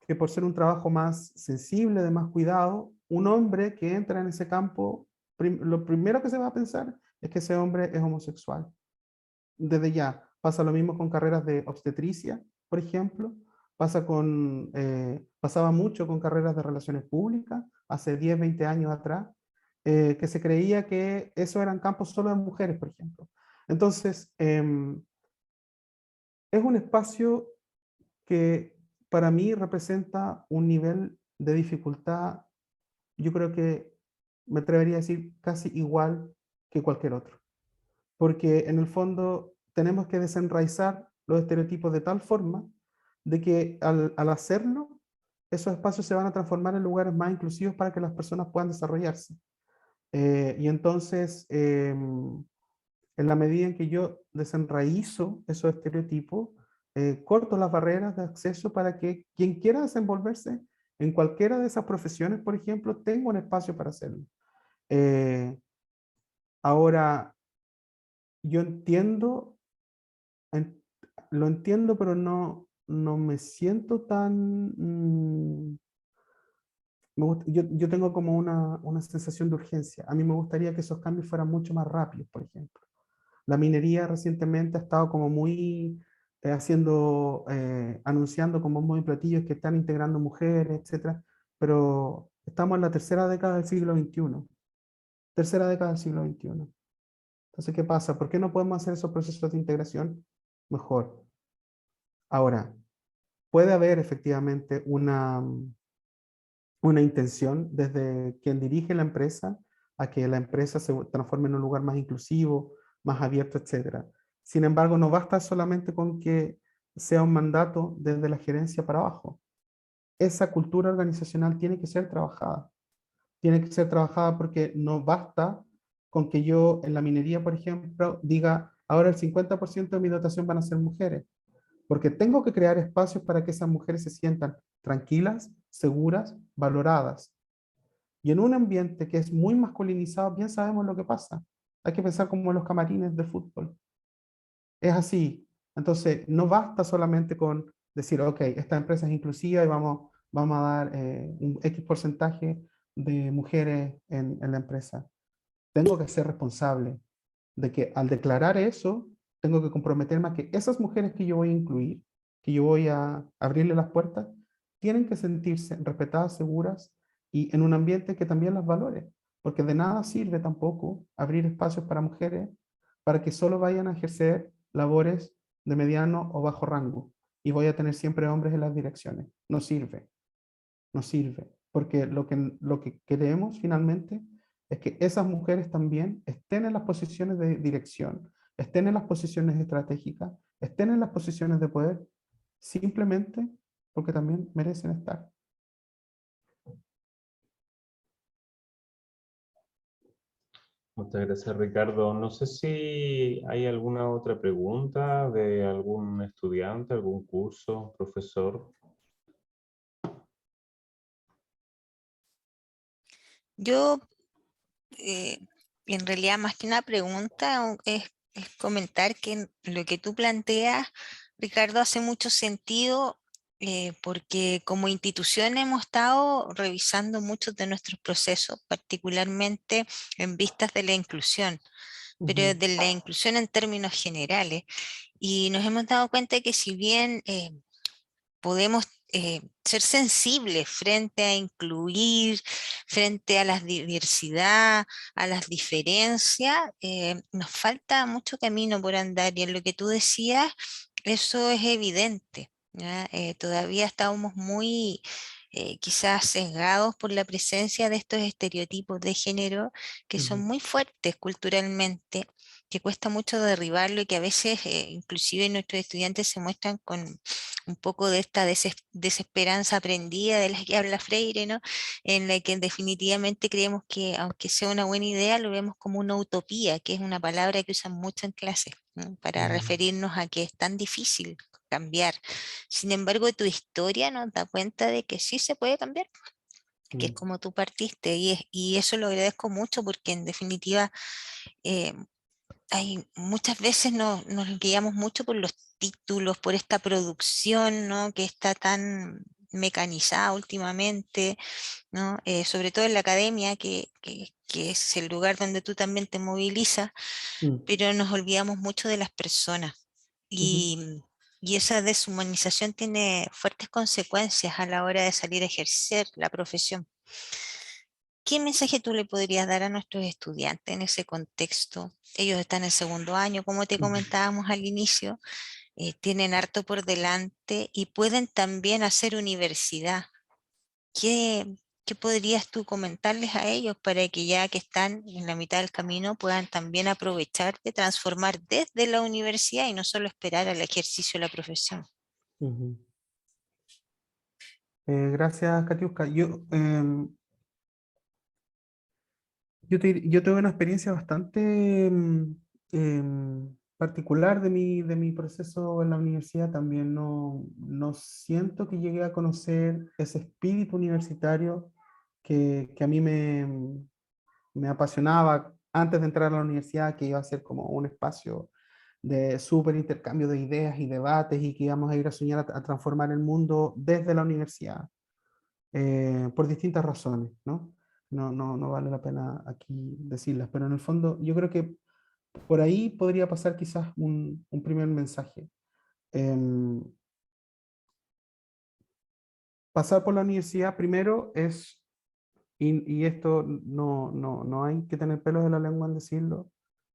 que por ser un trabajo más sensible, de más cuidado, un hombre que entra en ese campo, lo primero que se va a pensar es que ese hombre es homosexual. Desde ya, pasa lo mismo con carreras de obstetricia, por ejemplo, pasaba mucho con carreras de relaciones públicas, hace 10, 20 años atrás, que se creía que eso eran campos solo de mujeres, por ejemplo. Entonces, es un espacio que para mí representa un nivel de dificultad, yo creo que me atrevería a decir casi igual que cualquier otro. Porque en el fondo tenemos que desenraizar los estereotipos de tal forma de que al hacerlo, esos espacios se van a transformar en lugares más inclusivos para que las personas puedan desarrollarse. Y entonces, en la medida en que yo desenraizo esos estereotipos, corto las barreras de acceso para que quien quiera desenvolverse en cualquiera de esas profesiones, por ejemplo, tenga un espacio para hacerlo. Ahora, yo lo entiendo, pero no me siento tan... yo tengo como una sensación de urgencia. A mí me gustaría que esos cambios fueran mucho más rápidos, por ejemplo. La minería recientemente ha estado como muy anunciando con bombos y platillos que están integrando mujeres, etcétera, pero estamos en la tercera década del siglo XXI. Tercera década del siglo XXI. Entonces, ¿qué pasa? ¿Por qué no podemos hacer esos procesos de integración mejor? Ahora, puede haber efectivamente una intención desde quien dirige la empresa a que la empresa se transforme en un lugar más inclusivo, más abierto, etc. Sin embargo, no basta solamente con que sea un mandato desde la gerencia para abajo. Esa cultura organizacional tiene que ser trabajada. tiene que ser trabajada porque no basta con que yo en la minería, por ejemplo, diga, ahora el 50% de mi dotación van a ser mujeres, porque tengo que crear espacios para que esas mujeres se sientan tranquilas, seguras, valoradas. Y en un ambiente que es muy masculinizado, bien sabemos lo que pasa. Hay que pensar como en los camarines de fútbol. Es así. Entonces, no basta solamente con decir, ok, esta empresa es inclusiva y vamos a dar un X porcentaje de mujeres en la empresa. Tengo que ser responsable de que al declarar eso, tengo que comprometerme a que esas mujeres que yo voy a incluir, que yo voy a abrirle las puertas, tienen que sentirse respetadas, seguras y en un ambiente que también las valore. Porque de nada sirve tampoco abrir espacios para mujeres para que solo vayan a ejercer labores de mediano o bajo rango y voy a tener siempre hombres en las direcciones. No sirve, no sirve. Porque lo que queremos finalmente es que esas mujeres también estén en las posiciones de dirección, estén en las posiciones estratégicas, estén en las posiciones de poder, simplemente porque también merecen estar. Muchas gracias, Ricardo. No sé si hay alguna otra pregunta de algún estudiante, algún curso, profesor. Yo, eh, en realidad, más que una pregunta, es comentar que lo que tú planteas, Ricardo, hace mucho sentido, porque como institución hemos estado revisando muchos de nuestros procesos, particularmente en vistas de la inclusión, pero de la inclusión en términos generales. Y nos hemos dado cuenta que si bien podemos ser sensibles frente a incluir, frente a la diversidad, a las diferencias, nos falta mucho camino por andar y en lo que tú decías, eso es evidente. ¿Ya? Todavía estamos muy quizás sesgados por la presencia de estos estereotipos de género que son muy fuertes culturalmente, que cuesta mucho derribarlo y que a veces inclusive nuestros estudiantes se muestran con un poco de esta desesperanza aprendida de la que habla Freire, ¿no? En la que definitivamente creemos que aunque sea una buena idea, lo vemos como una utopía, que es una palabra que usan mucho en clase, ¿no? Para referirnos a que es tan difícil cambiar. Sin embargo, tu historia nos da cuenta de que sí se puede cambiar, que es como tú partiste, y eso lo agradezco mucho porque en definitiva eh, muchas veces nos guiamos mucho por los títulos, por esta producción, ¿no? Que está tan mecanizada últimamente, ¿no? Sobre todo en la academia, que es el lugar donde tú también te movilizas, pero nos olvidamos mucho de las personas. Y esa deshumanización tiene fuertes consecuencias a la hora de salir a ejercer la profesión. ¿Qué mensaje tú le podrías dar a nuestros estudiantes en ese contexto? Ellos están en segundo año, como te comentábamos al inicio, tienen harto por delante y pueden también hacer universidad. ¿Qué podrías tú comentarles a ellos para que ya que están en la mitad del camino puedan también aprovechar de transformar desde la universidad y no solo esperar al ejercicio de la profesión? Gracias, Katiuska. Yo tuve una experiencia bastante particular de mi proceso en la universidad. También no siento que llegué a conocer ese espíritu universitario que a mí me apasionaba antes de entrar a la universidad, que iba a ser como un espacio de súper intercambio de ideas y debates y que íbamos a ir a soñar a transformar el mundo desde la universidad, por distintas razones, ¿no? No vale la pena aquí decirlas, pero en el fondo yo creo que por ahí podría pasar quizás un primer mensaje. Pasar por la universidad primero es, y esto no hay que tener pelos en la lengua en decirlo,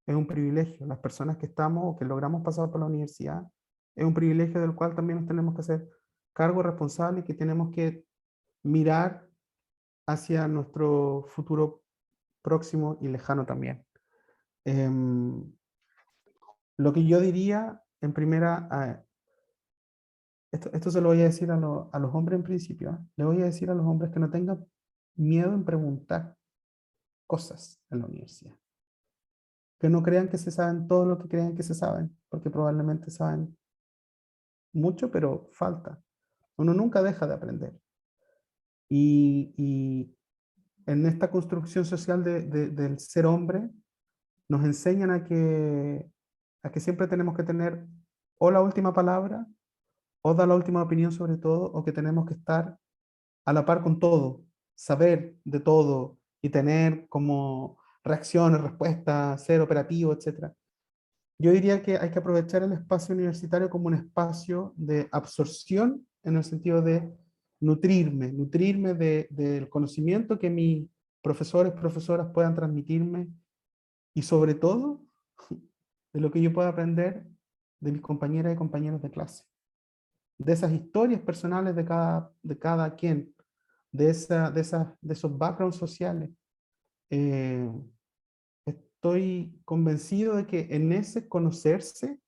es un privilegio. Las personas que estamos o que logramos pasar por la universidad, es un privilegio del cual también nos tenemos que hacer cargo responsable y que tenemos que mirar hacia nuestro futuro próximo y lejano también. Lo que yo diría en primera, esto se lo voy a decir a los hombres en principio, le voy a decir a los hombres que no tengan miedo en preguntar, cosas en la universidad. Que no crean que se saben todo lo que crean que se saben, porque probablemente saben mucho, pero falta. Uno nunca deja de aprender. Y en esta construcción social del ser hombre, nos enseñan a que siempre tenemos que tener o la última palabra, o dar la última opinión sobre todo, o que tenemos que estar a la par con todo, saber de todo y tener como reacciones, respuestas, ser operativo, etc. Yo diría que hay que aprovechar el espacio universitario como un espacio de absorción en el sentido de nutrirme del conocimiento que mis profesores, profesoras puedan transmitirme y sobre todo de lo que yo pueda aprender de mis compañeras y compañeros de clase, de esas historias personales de cada quien, de esos backgrounds sociales. Estoy convencido de que en ese conocerse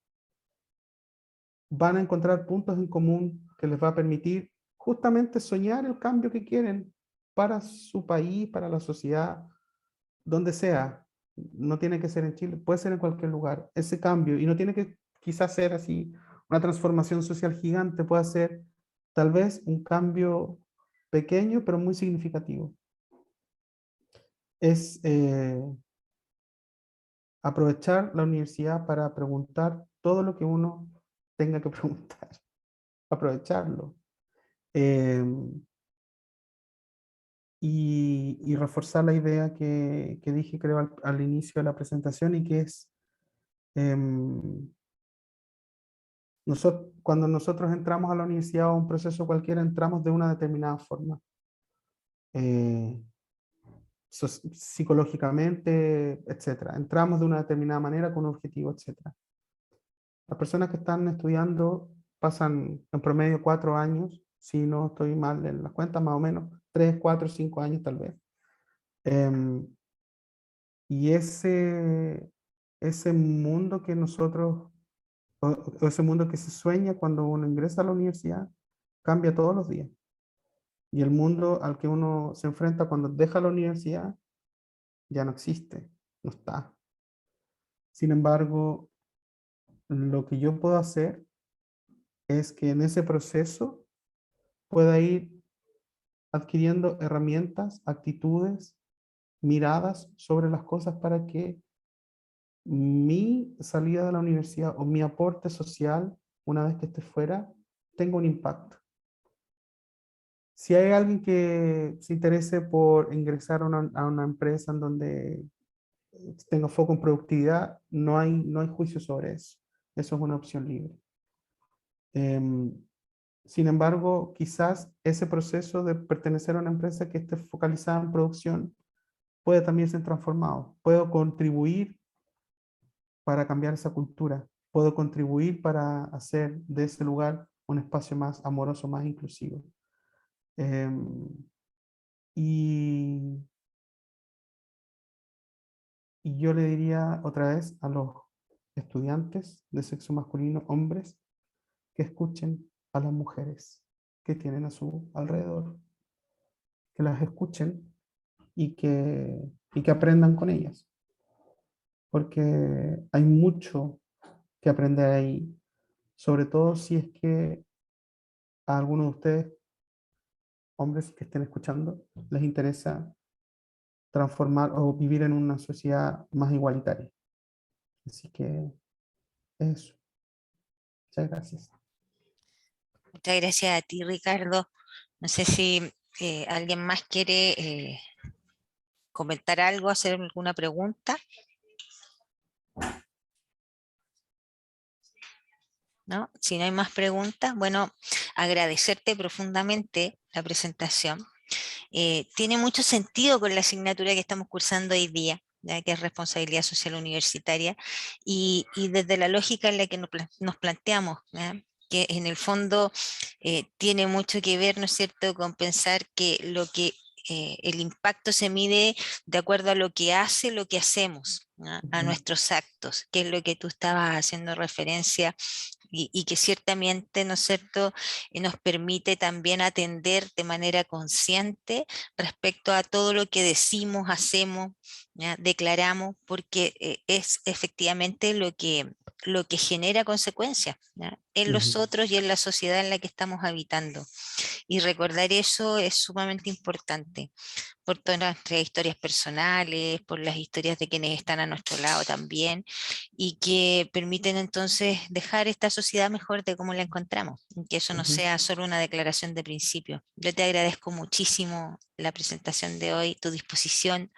van a encontrar puntos en común que les va a permitir justamente soñar el cambio que quieren para su país, para la sociedad, donde sea. No tiene que ser en Chile, puede ser en cualquier lugar. Ese cambio, y no tiene que quizás ser así una transformación social gigante, puede ser tal vez un cambio pequeño, pero muy significativo. Es aprovechar la universidad para preguntar todo lo que uno tenga que preguntar. Aprovecharlo. Y reforzar la idea que dije, creo, al inicio de la presentación, y que es, cuando nosotros entramos a la universidad o a un proceso cualquiera, entramos de una determinada forma. Psicológicamente, etc. Entramos de una determinada manera con un objetivo, etc. Las personas que están estudiando pasan en promedio 4 años, si no estoy mal en las cuentas, más o menos, 3, 4, 5 años tal vez. Y ese mundo que nosotros, o ese mundo que se sueña cuando uno ingresa a la universidad, cambia todos los días. Y el mundo al que uno se enfrenta cuando deja la universidad ya no existe, no está. Sin embargo, lo que yo puedo hacer es que en ese proceso pueda ir adquiriendo herramientas, actitudes, miradas sobre las cosas para que mi salida de la universidad o mi aporte social, una vez que esté fuera, tenga un impacto. Si hay alguien que se interese por ingresar a una empresa en donde tenga foco en productividad, no hay juicio sobre eso. Eso es una opción libre. Sin embargo, quizás ese proceso de pertenecer a una empresa que esté focalizada en producción puede también ser transformado. Puedo contribuir para cambiar esa cultura. Puedo contribuir para hacer de ese lugar un espacio más amoroso, más inclusivo. Y yo le diría otra vez a los estudiantes de sexo masculino, hombres, que escuchen a las mujeres que tienen a su alrededor, que las escuchen y que aprendan con ellas, porque hay mucho que aprender ahí, sobre todo si es que a algunos de ustedes, hombres que estén escuchando, les interesa transformar o vivir en una sociedad más igualitaria. Así que eso. Muchas gracias. Muchas gracias a ti, Ricardo. No sé si alguien más quiere comentar algo, hacer alguna pregunta. ¿No? Si no hay más preguntas, bueno, agradecerte profundamente la presentación. Tiene mucho sentido con la asignatura que estamos cursando hoy día, ya que es responsabilidad social universitaria, y desde la lógica en la que nos planteamos, ¿ya? Que en el fondo tiene mucho que ver, ¿no es cierto?, con pensar que el impacto se mide de acuerdo a lo que hace, lo que hacemos, ¿ya? A nuestros actos, que es lo que tú estabas haciendo referencia y que ciertamente, ¿no es cierto?, nos permite también atender de manera consciente respecto a todo lo que decimos, hacemos, ¿ya?, declaramos, porque es efectivamente lo que genera consecuencias, ¿ya?, en los otros y en la sociedad en la que estamos habitando. Y recordar eso es sumamente importante, por todas nuestras historias personales, por las historias de quienes están a nuestro lado también, y que permiten entonces dejar esta sociedad mejor de cómo la encontramos, y que eso no sea solo una declaración de principio. Yo te agradezco muchísimo la presentación de hoy, tu disposición.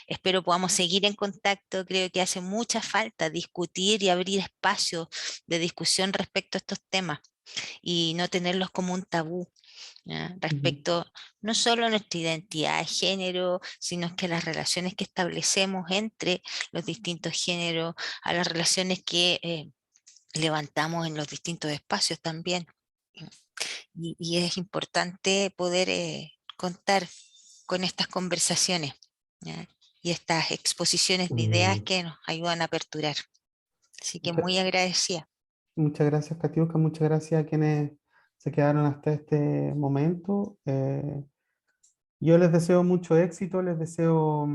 Espero podamos seguir en contacto. Creo que hace mucha falta discutir y abrir espacios de discusión respecto a estos temas y no tenerlos como un tabú, ¿ya?, respecto no solo a nuestra identidad de género, sino que a las relaciones que establecemos entre los distintos géneros, a las relaciones que levantamos en los distintos espacios también. Y es importante poder contar con estas conversaciones, ¿ya?, y estas exposiciones de ideas que nos ayudan a aperturar. Así que muy agradecida. Muchas gracias, Katiuska, muchas gracias a quienes se quedaron hasta este momento. Yo les deseo mucho éxito, les deseo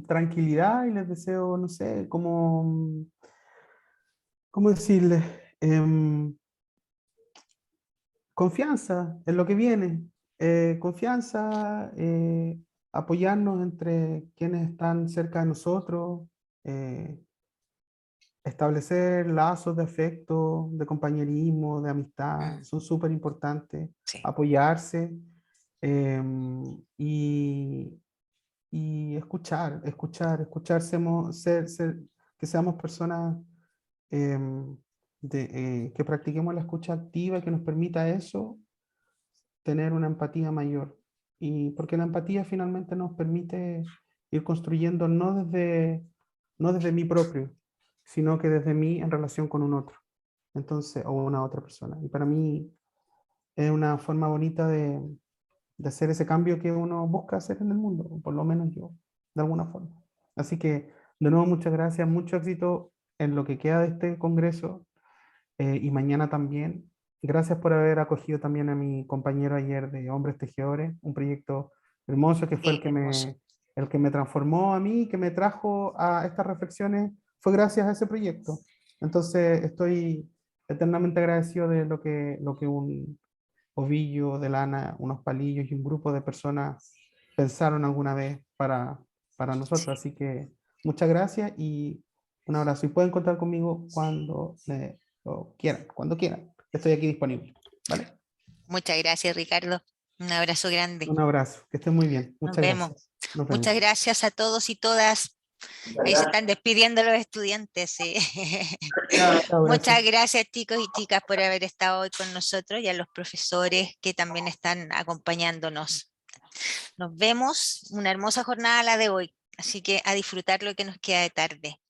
tranquilidad y les deseo, no sé, ¿cómo decirles? Confianza en lo que viene, confianza, apoyarnos entre quienes están cerca de nosotros, establecer lazos de afecto, de compañerismo, de amistad, son súper importantes, Sí. apoyarse y escuchar, que seamos personas que practiquemos la escucha activa y que nos permita eso, tener una empatía mayor. Y porque la empatía finalmente nos permite ir construyendo no desde mí propio, sino que desde mí en relación con un otro, entonces, o una otra persona. Y para mí es una forma bonita de hacer ese cambio que uno busca hacer en el mundo, o por lo menos yo, de alguna forma. Así que, de nuevo, muchas gracias, mucho éxito en lo que queda de este congreso y mañana también. Gracias por haber acogido también a mi compañero ayer de Hombres Tejedores, un proyecto hermoso que fue Sí, hermoso. el que me transformó a mí, que me trajo a estas reflexiones, fue gracias a ese proyecto. Entonces estoy eternamente agradecido de lo que un ovillo de lana, unos palillos y un grupo de personas pensaron alguna vez para nosotros. Sí. Así que muchas gracias y un abrazo. Y pueden contar conmigo cuando quieran. Estoy aquí disponible. ¿Vale? Muchas gracias, Ricardo. Un abrazo grande. Un abrazo. Que estén muy bien. Nos Muchas vemos. gracias. Nos vemos. Muchas gracias a todos y todas. Ahí se están despidiendo los estudiantes. Sí. Chao, Muchas gracias. gracias, chicos y chicas, por haber estado hoy con nosotros y a los profesores que también están acompañándonos. Nos vemos. Una hermosa jornada la de hoy. Así que a disfrutar lo que nos queda de tarde.